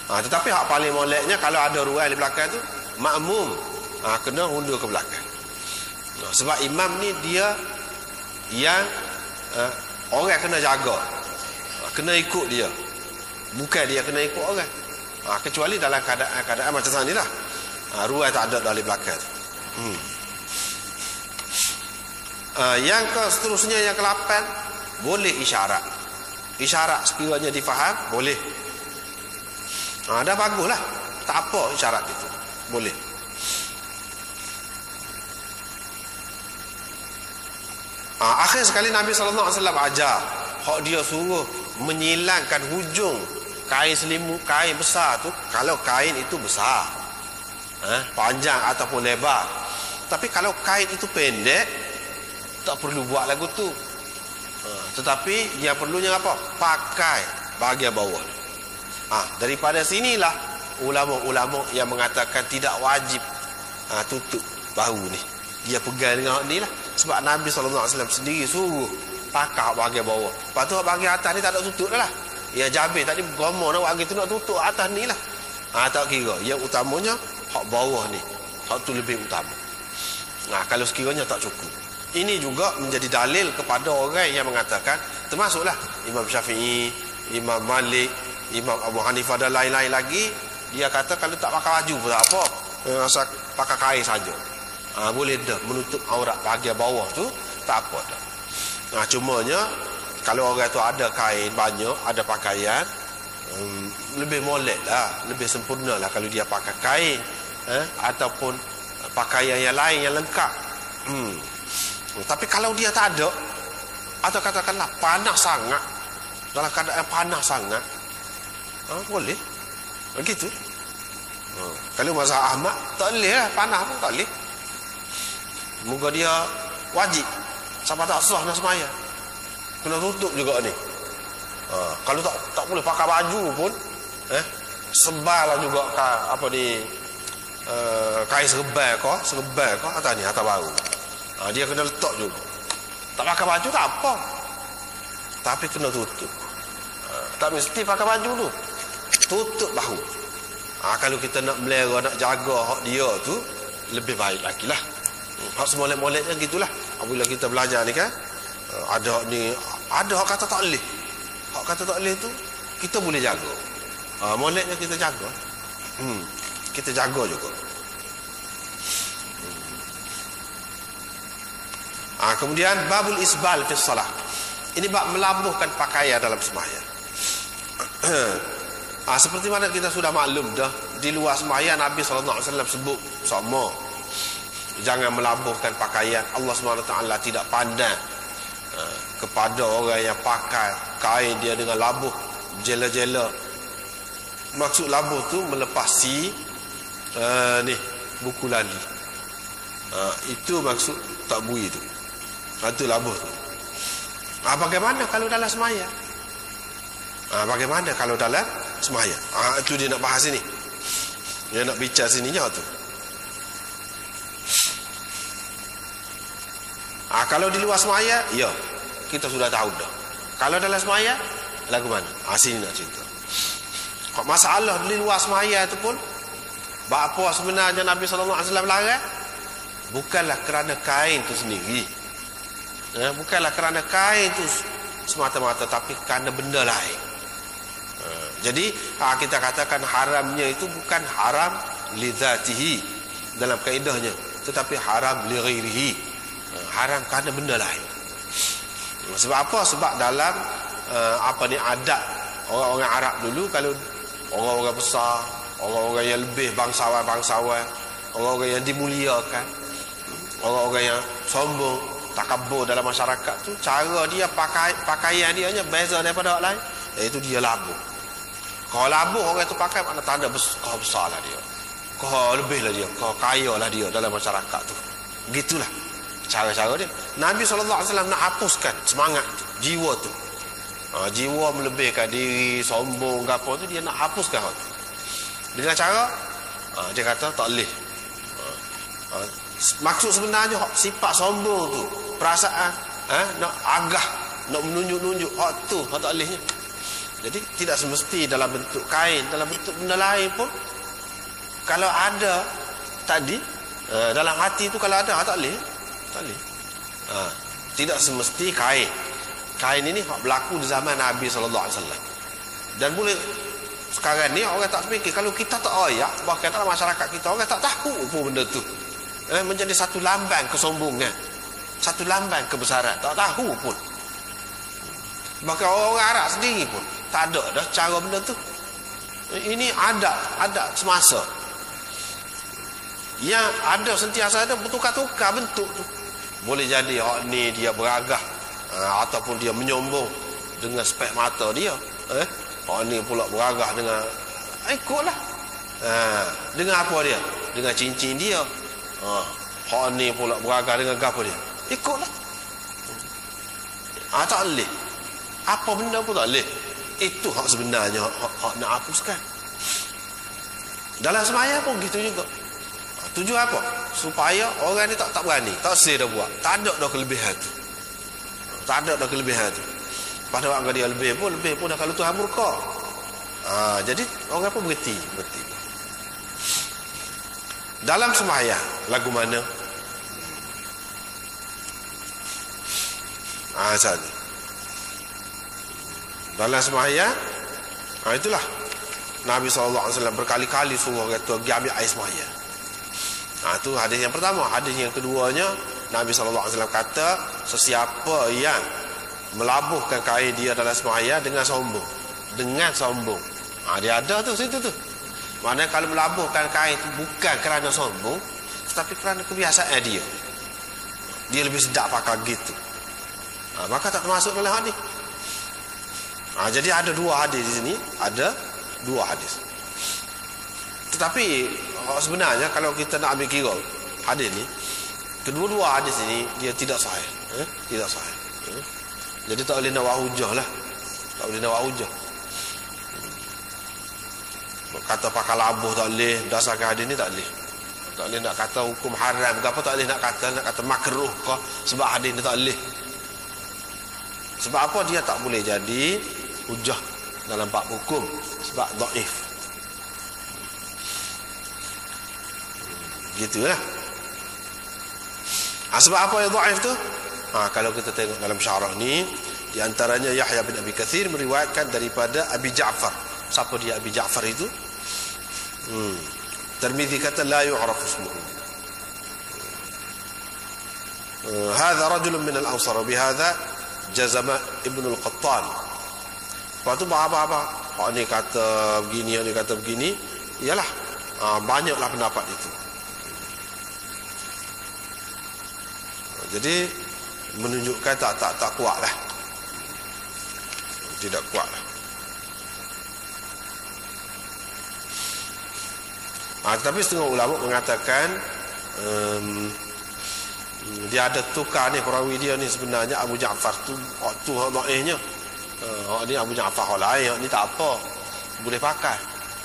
Tetapi hak paling moleknya kalau ada ruang di belakang tu, makmum kena undur ke belakang. Sebab imam ni dia yang orang kena jaga, kena ikut dia, bukan dia kena ikut orang. Kecuali dalam keadaan macam ni lah, ruang tak ada dari belakang tu. Yang seterusnya, yang ke-8, boleh isyarat. Isyarat sekiranya difaham boleh. Dah baguslah, tak apa isyarat itu, boleh. Akhir sekali Nabi SAW ajar hak dia suruh menyilangkan hujung kain selimut, kain besar tu. Kalau kain itu besar, panjang ataupun lebar. Tapi kalau kain itu pendek, tak perlu buat lagu tu. Tetapi yang perlunya apa? Pakai bahagian bawah. Daripada sinilah ulama-ulama yang mengatakan tidak wajib tutup bahu ni. Dia pegang dengan ni lah. Sebab Nabi SAW sendiri suruh pakai bahagian bawah. Lepas tu bahagian atas ni tak ada tutup dah lah. Ya Jabir tadi bergomong nak bagi tu nak tutup atas ni lah. Tak kira. Yang utamanya hak bawah ni. Hak tu lebih utama. Kalau sekiranya tak cukup. Ini juga menjadi dalil kepada orang yang mengatakan, termasuklah Imam Syafi'i, Imam Malik, Imam Abu Hanifah dan lain-lain lagi, dia kata kalau tak pakai baju pun tak apa, asal pakai kain saja. Boleh dah menutup aurat bahagian bawah tu, tak apa dah. Cumanya kalau orang tu ada kain banyak, ada pakaian, lebih molek lah, lebih sempurna lah kalau dia pakai kain, ataupun pakaian yang lain yang lengkap. Tapi kalau dia tak ada, atau katakanlah panas sangat, dalam keadaan panas sangat, boleh begitu. Kalau mazhab Ahmad tak boleh lah, panas pun tak boleh. Moga dia wajib, sampai tak sah nak sembahyang, kena tutup juga ni. Kalau tak boleh pakai baju pun, sebarlah juga apa ni, kain serban kau atas ni, atas baru. Dia kena letak juga. Tak pakai baju tak apa, tapi kena tutup. Tak mesti pakai baju tu, tutup bahu. Kalau kita nak melera, nak jaga hak dia tu, lebih baik lagi lah. Hak semolek-moleknya gitulah. Apabila kita belajar ni kan, ada hak kata tak boleh. Hak kata tak boleh tu kita boleh jaga. Moleknya kita jaga. Kita jaga juga. Kemudian babul isbal fi salah. Ini bab melabuhkan pakaian dalam sembahyang. Seperti mana kita sudah maklum dah, di luar sembahyang Nabi SAW sebut sama, jangan melabuhkan pakaian. Allah SWT tidak pandang kepada orang yang pakai kain dia dengan labuh, jela-jela. Maksud labuh tu melepasi buku lali. Itu maksud takbui tu. Itu labuh tu. Bagaimana kalau dalam sembahyang? Bagaimana kalau dalam sembahyang? Itu dia nak bahas ini. Dia nak bicara sininya tu. Kalau di luar sembahyang, ya, kita sudah tahu dah. Kalau dalam sembahyang, lagu mana? Sini nak cerita. Masalah di luar sembahyang itu pun, apa sebenarnya Nabi SAW larang? Bukanlah kerana kain itu sendiri. Bukanlah kerana kain itu semata-mata, tapi kerana benda lain. Jadi kita katakan haramnya itu bukan haram li dzatihi dalam kaedahnya, tetapi haram li ghairihi. Haram kerana benda lain. Sebab apa? Sebab dalam adat orang-orang Arab dulu, kalau orang-orang besar, orang-orang yang lebih bangsawan, orang-orang yang dimuliakan, orang-orang yang sombong, takabur dalam masyarakat tu, cara dia pakaian dia hanya beza daripada orang lain, iaitu dia labuh. Kalau labuh orang tu pakai, makna tanda kau besar lah dia, kau lebih lah dia, kau kaya lah dia dalam masyarakat tu. Gitulah cara-cara dia. Nabi SAW nak hapuskan semangat tu, jiwa tu, jiwa melebihkan diri, sombong ke apa tu, dia nak hapuskan tu. Dengan cara dia kata tak boleh. Maksud sebenarnya sifat sombong tu, perasaan nak agah, nak menunjuk-nunjuk, tu tak bolehnya. Jadi tidak semesti dalam bentuk kain, dalam bentuk benda lain pun, kalau ada tadi dalam hati tu, kalau ada tak boleh. Tidak semesti kain. Kain ini berlaku di zaman Nabi SAW. Dan boleh sekarang ni orang tak fikir, kalau kita tak ayak, bahkan dalam masyarakat kita orang tak tahu apa benda tu, menjadi satu lambang kesombongan, satu lambang kebesaran, tak tahu pun. Bahkan orang Arab sendiri pun tak ada dah cara benda tu. Ini adat semasa yang ada, sentiasa ada, bertukar-tukar bentuk tu. Boleh jadi hak ni dia beragah, ataupun dia menyombong dengan spek mata dia. Hak ni pula beragah dengan ikutlah. Dengan apa dia? Dengan cincin dia. Hak ni pula beragah dengan apa dia? Ikutlah. Tak boleh. Apa benda pun tak boleh. Itu hak sebenarnya, hak nak hapuskan. Dalam sembahyang pun gitu juga. Tujuan apa? Supaya orang ni tak berani, tak sih dah buat. Tak ada dah kelebihan tu. Tak ada dah kelebihan tu. Pada waktu dia lebih pun dah kalau Tuhan murka. Jadi orang pun berhenti. Dalam sembahyang lagu mana? Satu. Dalam sembahyang, itulah Nabi SAW berkali-kali suruh kata pergi ambil air sembahyang. Itu hadis yang pertama. Hadis yang keduanya, Nabi SAW kata, sesiapa yang melabuhkan kain dia dalam sembahyang dengan sombong. Dengan sombong. Dia ada tu situ tu. Maknanya kalau melabuhkan kain itu bukan kerana sombong, tetapi kerana kebiasaan dia. Dia lebih sedap pakai gitu. Maka tak termasuk dalam hadis. Jadi ada dua hadis di sini, ada dua hadis. Tetapi sebenarnya kalau kita nak ambil kira hadis ni, kedua-dua hadis ini dia tidak sahih. Tidak sahih. Jadi tak boleh nak buat hujah lah. Tak boleh nak buat hujah. Kata pakai labuh tak boleh, berdasarkan hadis ni tak boleh. Tak boleh nak kata hukum haram ke apa, tak boleh nak kata makruh ke, sebab hadis ni tak boleh. Sebab apa dia tak boleh jadi hujah dalam bab hukum? Sebab dhaif. Gitulah. Sebab apa yang dhaif tu? Kalau kita tengok dalam syarah ni, di antaranya Yahya bin Abi Katsir meriwayatkan daripada Abi Ja'far. Siapa dia Abi Ja'far itu? Tirmizi kata la yu'raf ismuhu. Hadha rajulun min al-Ansar, bihadha jazama Ibn al-Qattan. Lepas tu apa-apa. Ni kata begini, ni kata begini. Iyalah, banyaklah pendapat itu. Jadi menunjukkan tak kuat lah. Tidak kuat lah. Tapi setengah ulama mengatakan dia ada tukar ni, perawi dia ni sebenarnya Abu Ja'far tu waktu dhaifnya. Ni Abu Ja'far lain, ni tak apa, boleh pakai.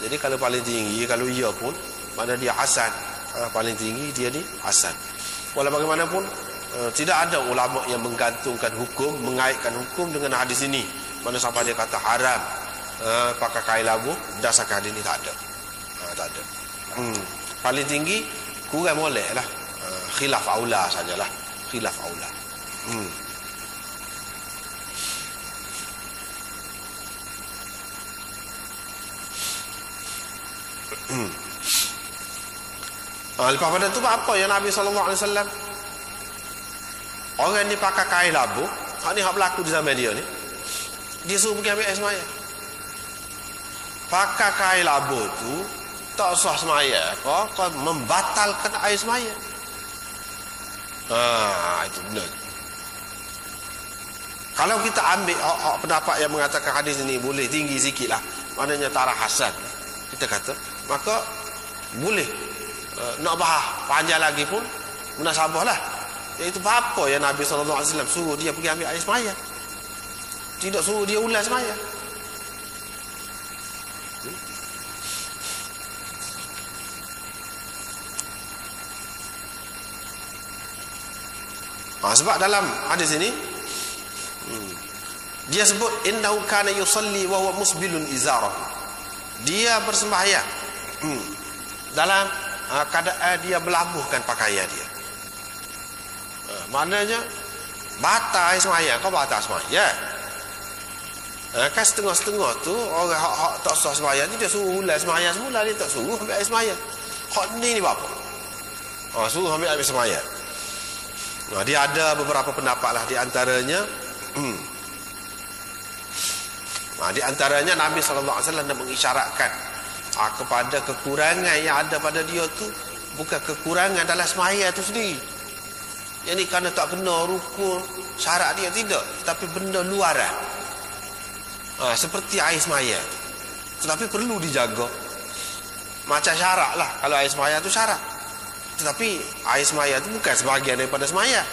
Jadi kalau paling tinggi, kalau ia pun mana dia hasan, paling tinggi dia ni hasan. Walau bagaimanapun tidak ada ulama yang menggantungkan hukum, mengaitkan hukum dengan hadis ini. Mana sampai dia kata haram pakai kain labuh, berdasarkan hadis ini tak ada. Tak ada. Paling tinggi kurang boleh lah. Khilaf aula sajalah. Khilaf aula. Lepas pada tu apa yang Nabi SAW, orang ni pakai kain labuh, hak ni hak berlaku di zaman dia ni, dia suruh pergi ambil air semaya. Pakai kain labuh tu tak sah semaya, kau membatalkan air semaya. Itu benar. Kalau kita ambil pendapat yang mengatakan hadis ini boleh tinggi sikit lah, maknanya taraf hasan, kita kata, maka boleh nak bahas panjang lagi pun munasabah lah. Iaitu apa yang Nabi SAW suruh dia pergi ambil air semaya, tidak suruh dia ulas semaya. Sebab dalam hadis ini dia sebut innahu kana yusalli wa huwa musbilun izarah. Dia bersembahyang dalam keadaan dia melabuhkan pakaian dia. Maknanya batal air sembahyang, kau batal sembahyang. Kan setengah-setengah tu orang hak tak sah sembahyang ni dia suruh ulas sembahyang semula, dia tak suruh ambil air sembahyang. Hak ni apa? Suruh ambil air sembahyang. Dia ada beberapa pendapat lah, di antaranya di antaranya Nabi SAW nak mengisyaratkan kepada kekurangan yang ada pada dia tu bukan kekurangan dalam sembahyang itu sendiri. Yang ni kerana tak kena rukun syarat dia, tidak, tapi benda luaran. Seperti air sembahyang, tetapi perlu dijaga. Macam syarat lah, kalau air sembahyang tu syarat. Tetapi air semaya itu bukan sebahagian daripada semaya,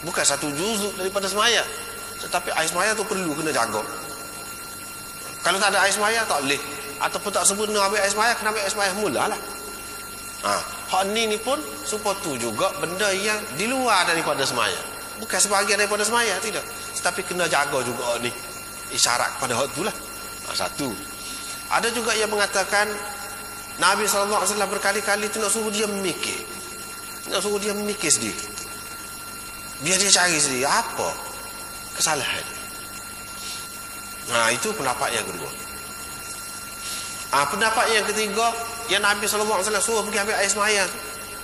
bukan satu juzuk daripada semaya. Tetapi air semaya itu perlu kena jaga. Kalau tak ada air semaya tak boleh, ataupun tak sempurna ambil air semaya, kena ambil air semaya mula lah. Hak ni pun supaya tu juga benda yang di luar daripada semaya, bukan sebahagian daripada semaya, tidak, tetapi kena jaga juga ni. Isyarat kepada hak tu lah. Satu. Ada juga yang mengatakan Nabi SAW berkali-kali tu nak suruh dia memikir, nak suruh dia memikir sendiri, biar dia cari sendiri apa kesalahan. Itu pendapat yang kedua. Pendapat yang ketiga, yang Nabi SAW suruh pergi ambil air semaya tu,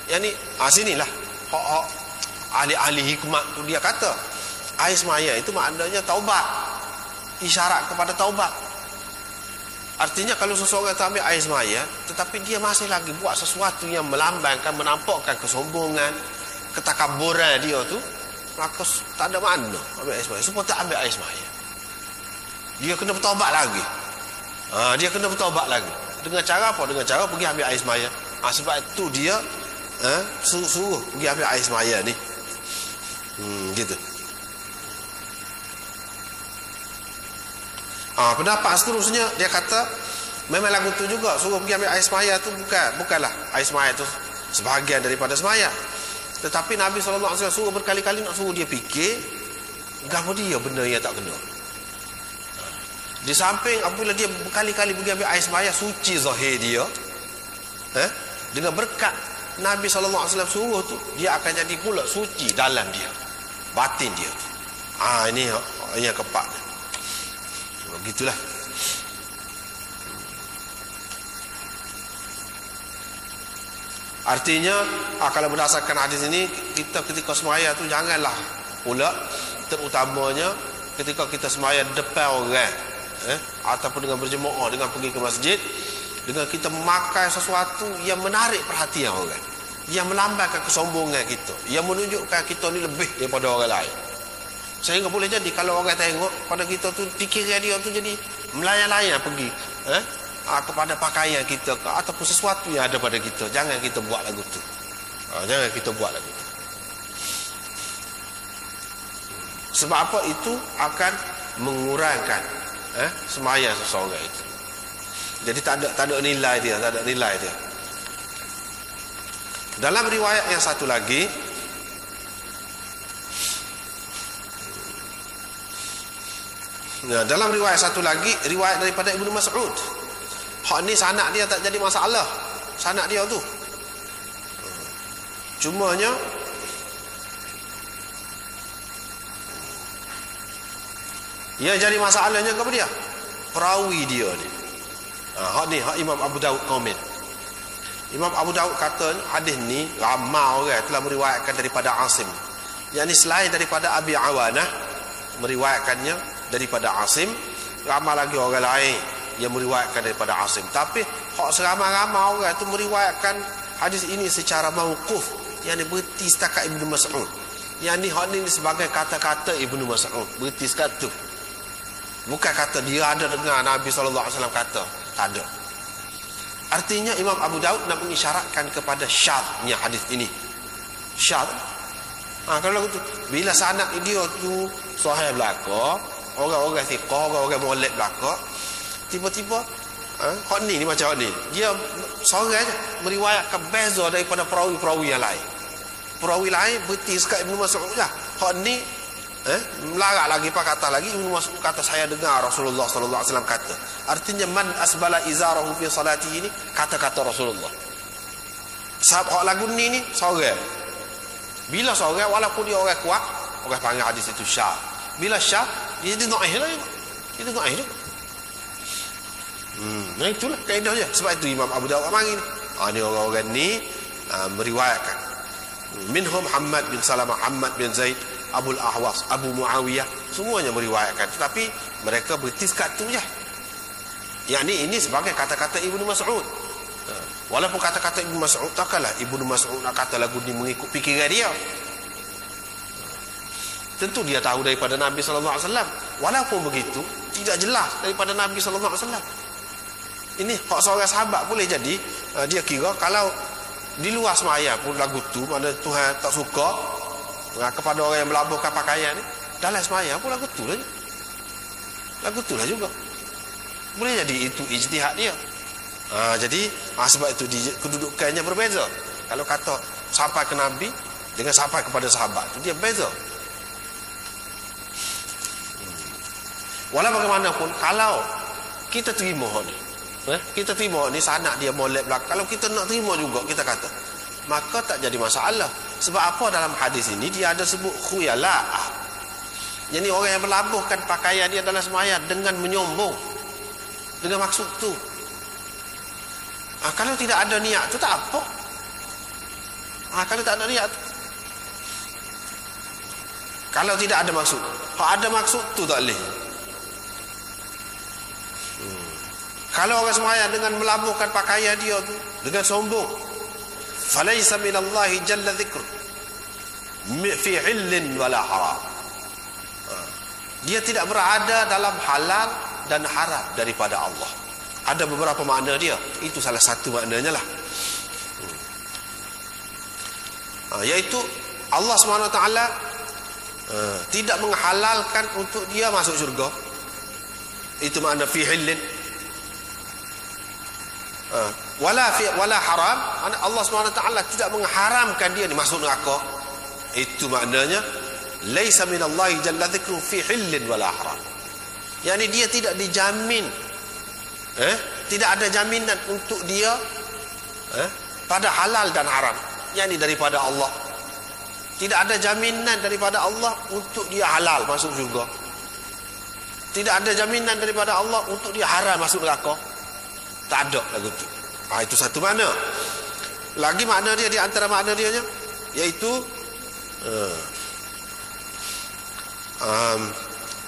yang ni sinilah hak ahli-ahli hikmat tu dia kata Air semaya itu maknanya taubat, isyarat kepada taubat. Artinya kalau seseorang itu ambil air semaya tetapi dia masih lagi buat sesuatu yang melambangkan, menampakkan kesombongan, ketakaburan dia tu, maka tak ada makna ambil air semaya. Supaya tak ambil air semaya, dia kena bertaubat lagi. Dia kena bertaubat lagi. Dengan cara apa? Dengan cara pergi ambil air semaya. Sebab itu dia suruh pergi ambil air semaya ni. Gitu. Pendapat seterusnya dia kata memang lagu tu juga suruh pergi ambil air semaya tu bukanlah air semaya tu sebahagian daripada semaya. Tetapi Nabi SAW suruh berkali-kali nak suruh dia fikir gapo dia benda yang tak kena. Di samping apabila dia berkali-kali pergi ambil air semaya, suci zahir dia, dengan berkat Nabi SAW suruh tu, dia akan jadi pula suci dalam dia, batin dia. Ini yang keempat. Begitulah. Artinya kalau berdasarkan hadis ini, kita ketika semaya tu janganlah pula, terutamanya ketika kita semaya depan orang, ataupun dengan berjemaah, dengan pergi ke masjid, dengan kita memakai sesuatu yang menarik perhatian orang, yang melambangkan kesombongan kita, yang menunjukkan kita ni lebih daripada orang lain. Sehingga boleh jadi kalau orang tengok pada kita tu, fikiran dia tu jadi melayan-layan pergi kepada pakaian kita ataupun sesuatu yang ada pada kita. Jangan kita buat lagu tu. Jangan kita buat lagu tu. Sebab apa? Itu akan mengurangkan sembahyang seseorang itu. Jadi tak ada nilai dia, tak ada nilai dia. Dalam riwayat yang satu lagi, dalam riwayat satu lagi, riwayat daripada Ibnu Mas'ud. Hak ni sanak dia tak jadi masalah, sanak dia tu. Cumanya yang jadi masalahnya kepada dia, perawi dia ni. Hak ni, hak Imam Abu Daud komen. Imam Abu Daud kata hadis ni ramai orang telah meriwayatkan daripada Asim. Yang ni selain daripada Abi Awanah meriwayatkannya daripada Asim, ramai lagi orang lain yang meriwayatkan daripada Asim. Tapi hak seramai-ramai orang tu meriwayatkan hadis ini secara mauquf, yang ni berhenti setakat Ibnu Mas'ud. Yang ni hak ni sebagai kata-kata Ibnu Mas'ud, berhenti setakat tu. Bukan kata dia ada dengar Nabi SAW kata, tak ada. Artinya Imam Abu Daud nak mengisyaratkan kepada syadnya hadis ini. Syad. Kalau tu bila sanad dia tu sahih belaka, orang-orang thiqah, orang-orang molek belaka, tiba-tiba hak ni macam hak ni, dia seorang aja meriwayatkan beza daripada perawi-perawi yang lain. Perawi lain berhenti sekat Ibnu Mas'ud lah. Hak ni melarat lagi, pak kata lagi Ibnu Mas'ud kata saya dengar Rasulullah sallallahu alaihi wasallam kata. Artinya man asbala izarahu fi salatihi ini kata-kata Rasulullah. Sebab hak lagu ni seorang. Bila seorang walaupun dia orang kuat, orang panggil hadis itu syah. Bila syah, dia jadi dhaif lah. Dia dhaif juga. Nah itulah kaedah dia. Sebab itu Imam Abu Dawud mari ni. Ni orang-orang ni meriwayatkan. Minhum Muhammad bin Salamah, Muhammad bin Zaid, Abul Ahwas, Abu Muawiyah, semuanya meriwayatkan. Tetapi mereka berhenti sekat tu je. Yang ini sebagai kata-kata Ibnu Mas'ud. Walaupun kata-kata Ibnu Mas'ud, takkanlah Ibnu Mas'ud nak kata lagu ni mengikut fikiran dia. Tentu dia tahu daripada Nabi sallallahu alaihi wasallam. Walaupun begitu, tidak jelas daripada Nabi sallallahu alaihi wasallam. Ini hak seorang sahabat boleh jadi dia kira kalau di luar semaya pun lagu tu mana Tuhan tak suka kepada orang yang melabuhkan pakaian ni, dalam semaya pun lagu tu lah. Lagu tu lah juga. Boleh jadi itu ijtihad dia. Jadi sebab itu kedudukannya berbeza. Kalau kata sampai ke Nabi dengan sampai kepada sahabat, dia beza. Walau bagaimanapun, kalau kita terima ni, kita terima ni sanak dia molek belakang, kalau kita nak terima juga kita kata, maka tak jadi masalah. Sebab apa dalam hadis ini dia ada sebut khuyala. Jadi orang yang melabuhkan pakaian dia dalam sembahyang dengan menyombong, dengan maksud tu. Kalau tidak ada niat tu tak apa. Kalau tak ada niat tu. Kalau tidak ada maksud. Kalau ada maksud tu tak boleh. Kalau orang sembahyang dengan melabuhkan pakaian dia tu dengan sombong, falaisa minallahi jalla dzikr fi hillin wala haram. Dia tidak berada dalam halal dan haram daripada Allah. Ada beberapa makna dia. Itu salah satu maknanya lah. Iaitu Allah SWT tidak menghalalkan untuk dia masuk syurga. Itu makna fi hillin. Wala haram, Allah SWT tidak mengharamkan dia ni masuk neraka. Itu maknanya laisa minallahi jalla dzikru fi hillin wala haram. Yani dia tidak dijamin, tidak ada jaminan untuk dia pada halal dan haram, yani daripada Allah. Tidak ada jaminan daripada Allah untuk dia halal masuk syurga. Tidak ada jaminan daripada Allah untuk dia haram masuk neraka. Tak ada lagu tu. Itu satu makna. Lagi makna dia, di antara makna dia iaitu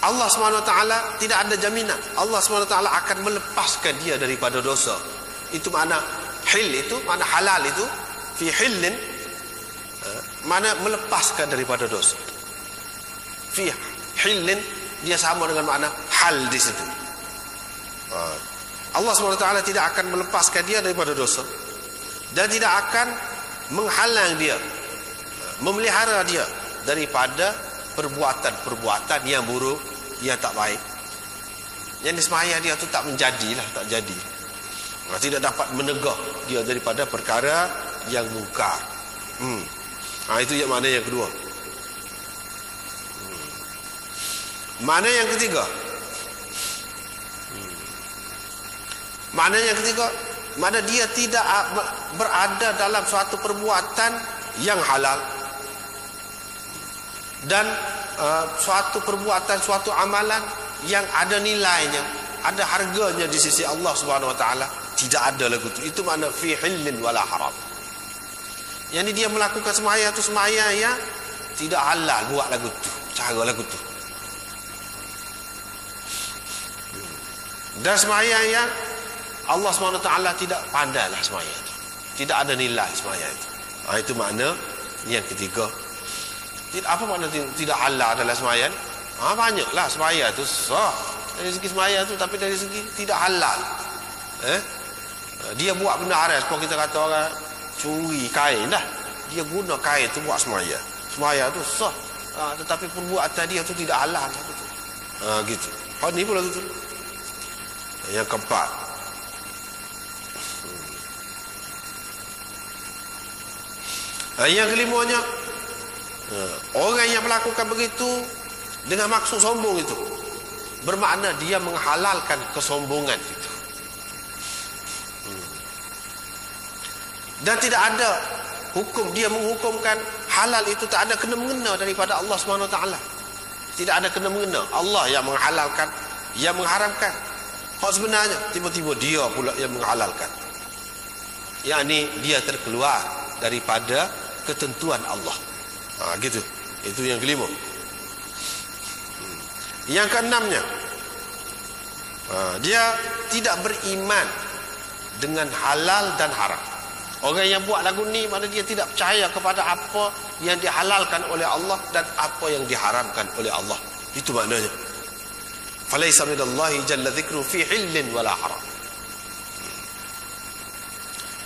Allah SWT tidak ada jaminan. Allah SWT akan melepaskan dia daripada dosa. Itu makna hil, itu makna halal itu. Fi hillin, mana melepaskan daripada dosa. Fi hillin dia sama dengan makna hal di situ. Allah SWT tidak akan melepaskan dia daripada dosa dan tidak akan menghalang dia, memelihara dia daripada perbuatan-perbuatan yang buruk, yang tak baik. Yang semaya dia tu tak menjadilah, tak jadi. Tidak dapat menegah dia daripada perkara yang mungkar. Itu yang makna yang kedua. Makna yang ketiga. Makna yang ketiga, makna dia tidak berada dalam suatu perbuatan yang halal dan suatu perbuatan, suatu amalan yang ada nilainya, ada harganya di sisi Allah Subhanahu Wa Taala. Tidak ada lagu itu. Itu makna fi hillin wala haram. Yang dia melakukan sembahyang itu sembahyang yang tidak halal buat lagu itu, cara lagu itu. Dan sembahyang yang Allah SWT tidak pandailah sembahyang itu. Tidak ada nilai sembahyang itu. Itu makna yang ketiga. Apa makna tidak halal adalah sembahyang? Banyaklah sembahyang itu sah dari segi sembahyang itu, tapi dari segi tidak halal. Dia buat benda haram. Seperti kita kata orang curi kain dah, dia guna kain itu buat sembahyang. Sembahyang itu sah, tetapi perbuatan dia itu tidak halal. Gitu. Ni pula gitu. Yang keempat, yang kelimanya, orang yang melakukan begitu dengan maksud sombong itu, bermakna dia menghalalkan kesombongan itu. Dan tidak ada hukum, dia menghukumkan halal itu tak ada kena-mengena daripada Allah SWT. Tidak ada kena-mengena. Allah yang menghalalkan, yang mengharamkan. Hak sebenarnya tiba-tiba dia pula yang menghalalkan. Yakni dia terkeluar daripada ketentuan Allah. Gitu. Itu yang kelima. Yang keenamnya, dia tidak beriman dengan halal dan haram. Orang yang buat lagu ni, mana dia tidak percaya kepada apa yang dihalalkan oleh Allah dan apa yang diharamkan oleh Allah. Itu maknanya. Falaisa minallahi jalla dzikru fi hillin wala haram.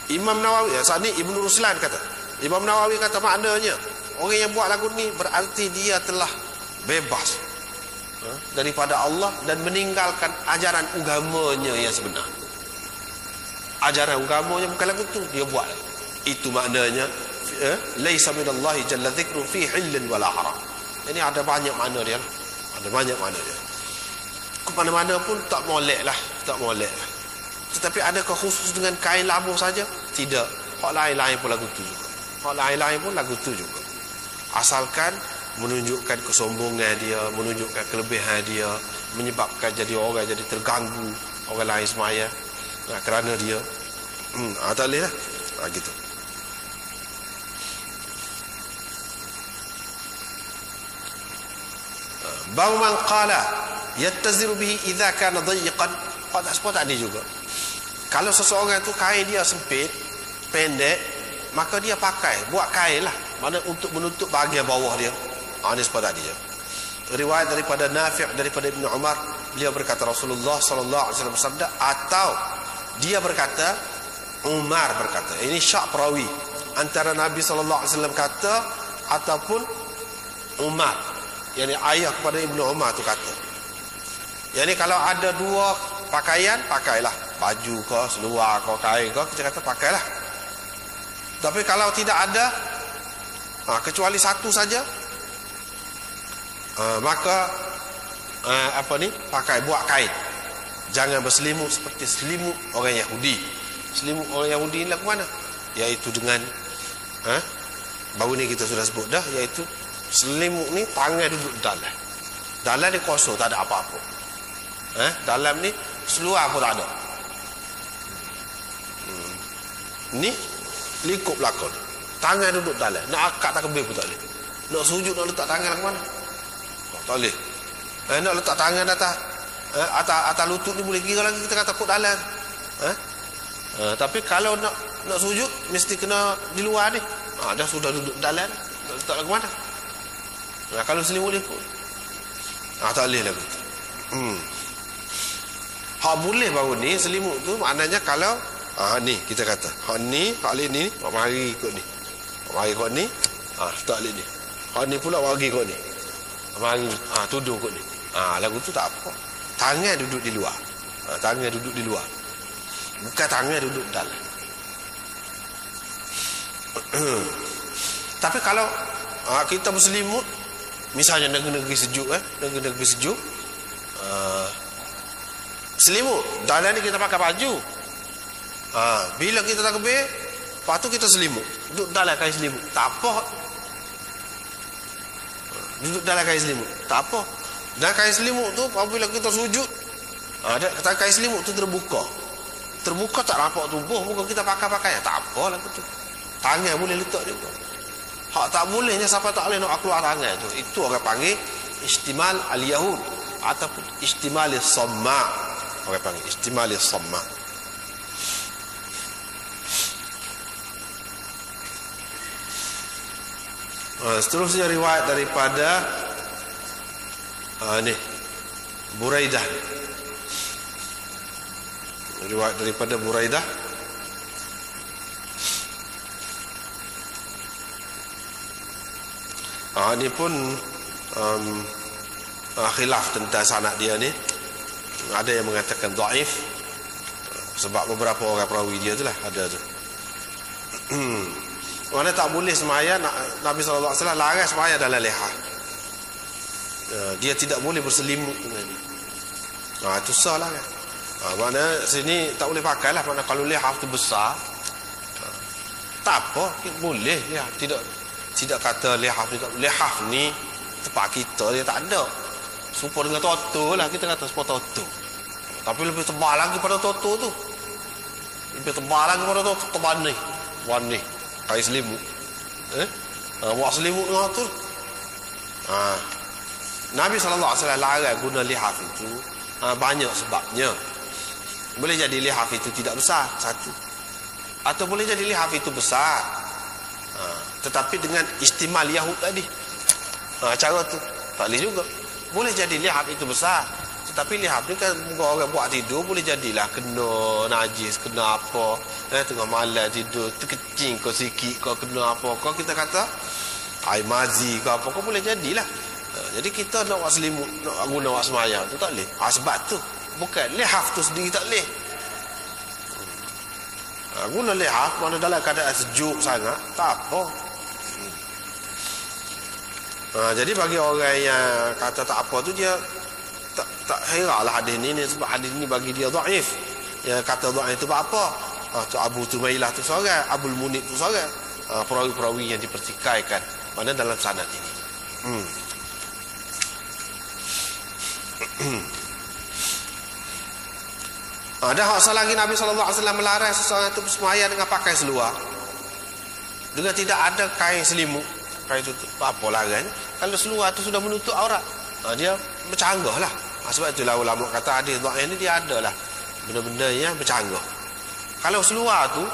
Imam Nawawi, saat ni Ibnu Ruslan kata, Imam Nawawi kata maknanya, orang yang buat lagu ni berarti dia telah bebas daripada Allah dan meninggalkan ajaran agamanya yang sebenar. Ajaran agamanya bukan lagu tu, dia buat. Itu maknanya laisa minallahi jalla dzikru fi hillin wala haram. Ini ada banyak makna dia. Ada banyak makna dia. Ke mana-mana pun tak molek lah, tak molek lah. Tetapi adakah khusus dengan kain labuh saja? Tidak. Hak lain-lain pun lagu tu juga. Hak lain-lain pun lagu tu juga. Asalkan menunjukkan kesombongan dia, menunjukkan kelebihan dia, menyebabkan jadi orang jadi terganggu orang lain semaya. Kerana dia tak boleh lah. Gitu. Bab man qala yattaziru bihi idza kana dayiqan. Sepot tadi juga. Kalau seseorang tu kain dia sempit, pendek, maka dia buat kain lah, mana untuk menutup bahagian bawah dia. Ini sepot tadi je. Riwayat daripada Nafi' daripada Ibn Umar, beliau berkata Rasulullah sallallahu alaihi wasallam bersabda, atau dia berkata, Umar berkata. Ini syak perawi antara Nabi sallallahu alaihi wasallam kata ataupun Umar, yakni ayah kepada Ibn Umar tu kata. Yakni kalau ada dua pakaian, pakailah baju ke, seluar ke, kain ke, kita kata pakailah. Tapi kalau tidak ada, kecuali satu saja, maka pakai, buat kain. Jangan berselimut seperti selimut orang Yahudi. Selimut orang Yahudi ni ke mana? Iaitu dengan baru ni kita sudah sebut dah, iaitu selimut ni tangan duduk dalam. Dalam ni kosong, tak ada apa-apa. Dalam ni seluar pun tak ada. Ni lingkup belakang. Tangan duduk dalam. Nak akak tak kebir pun tak boleh. Nak sujud, nak letak tangan ke mana? Tak boleh. Nak letak tangan atas lutut ni boleh, kira lagi kita kata kut dalam. Tapi kalau nak sujud mesti kena di luar ni. Dah sudah duduk dalam, nak letak ke mana? Kalau selimut dia pun tak boleh lagi. Hak boleh baru ni selimut tu, maknanya kalau ni kita kata hak ni, hak ni mari ikut ni. Mari ikut ni, tak boleh ni. Hak ni pula mari ikut ni. Mari tudung ikut ni. Lagu tu tak apa. Tangan duduk di luar. Tangan duduk di luar. Bukan tangan duduk dalam. Tapi kalau kita berselimut, misalnya negeri-negeri sejuk, negeri-negeri sejuk, selimut dalam ni kita pakai baju. Bila kita tak kebir, lepas tu kita selimut, duduk dalam kain selimut, tak apa. Duduk dalam kain selimut, tak apa. Dan kain selimut tu apabila kita sujud, kain selimut tu terbuka tak nampak tubuh, muka kita pakai pakaian, tak apa lah tu. Tangan boleh letak juga. Hak tak bolehnya siapa tak boleh nak keluar tangan tu, itu orang panggil istimal al-yahud ataupun istimal as-samma. Orang panggil istimal as-samma. Seterusnya riwayat daripada Buraidah. Riwayat daripada Buraidah. Ini pun khilaf tentang sanad dia ni. Ada yang mengatakan dhaif, sebab beberapa orang perawi dia tu lah ada tu. Mana tak boleh semaya, Nabi SAW larang semaya dalam leha. Dia tidak boleh berselimut dengan ni. Itu sah lah kan. Mana sini tak boleh pakai lah. Mana kalau leha tu besar, tak apa, boleh ya. Tidak kata lehaf ni tempat kita dia tak ada. Serupa dengan toto lah, kita kata serupa toto. Tapi lebih tebal lagi pada toto tu. Lebih tebal lagi pada toto, tebal ni. Wan ni, kain selimut. Buat selimut dengan tu. Nabi SAW larang guna lehaf itu. Banyak sebabnya. Boleh jadi lehaf itu tidak besar, satu. Atau boleh jadi lehaf itu besar, tetapi dengan istimal Yahud tadi. Cara tu tak boleh juga. Boleh jadi lihaf itu besar, tetapi lihaf ni kan orang buat tidur, boleh jadilah kena najis, kena apa, tengah malam tidur terkecing kau sikit, kau kena apa, kau kita kata air mazi ke apa, kau boleh jadilah. Jadi kita nak buat selimut, nak guna buat semayang tu tak boleh. Sebab tu bukan lihaf tu sendiri tak boleh. Guna lihaf mana dalam keadaan sejuk sangat, tak apa. Jadi bagi orang yang kata tak apa tu, dia tak heranlah hadis ni, sebab hadis ni bagi dia dhaif. Yang kata dhaif itu apa? Tu Abu Tumailah tu seorang, Abul Munib tu seorang. Perawi-perawi yang dipertikaikan mana dalam sanad ini. Ada hak lagi Nabi SAW melarang seseorang itu bersemayam dengan pakai seluar, dengan tidak ada kain selimut, kain tutup. Apa larang? Kalau seluar itu sudah menutup aurat, Dia bercanggah lah. Sebab itulah ulama kata hadis dhaif ni dia ada lah benda-benda yang bercanggah. Kalau seluar tu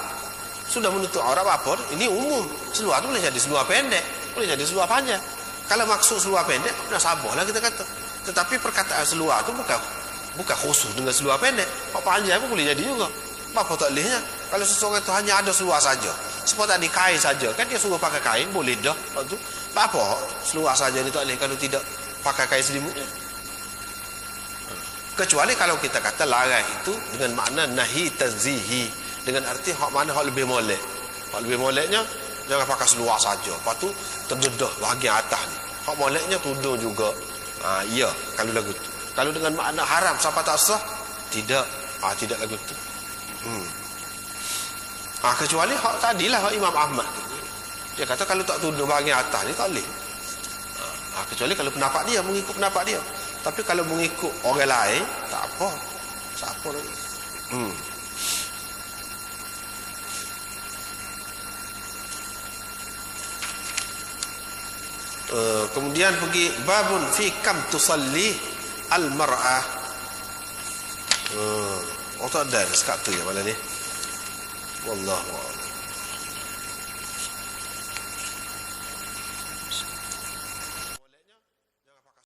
sudah menutup aurat apa, ini umum. Seluar tu boleh jadi seluar pendek, boleh jadi seluar panjang. Kalau maksud seluar pendek, dah sabarlah kita kata. Tetapi perkataan seluar tu bukan khusus dengan seluar pendek. Pak panjang pun boleh jadi juga. Apa tak bolehnya? Kalau seseorang itu hanya ada seluar saja, seperti tadi kain saja, kan dia suruh pakai kain, boleh dah. Waktu apa seluar saja ni tak boleh kalau tidak pakai kain selimutnya? Kecuali kalau kita kata larang itu dengan makna nahi tanzihi, dengan arti hak mana hak lebih molek. Hak lebih moleknya jangan pakai seluar saja. Lepas tu terdedah bahagian atas ni. Hak moleknya tudung juga. Ya, kalau lagu tu. Kalau dengan makna haram siapa tak sah? Tidak. Tidak lagu tu. Kecuali hak tadilah hak Imam Ahmad. Dia kata kalau tak tudung bahagian atas ni tak boleh. Kecuali kalau pendapat dia, mengikut pendapat dia. Tapi kalau mengikut orang lain, tak apa. Siapa lagi? Kemudian pergi babun fi kam tusalli al mar'ah. Tak ada sekat tu ya malam ni. Wallahu a'lam.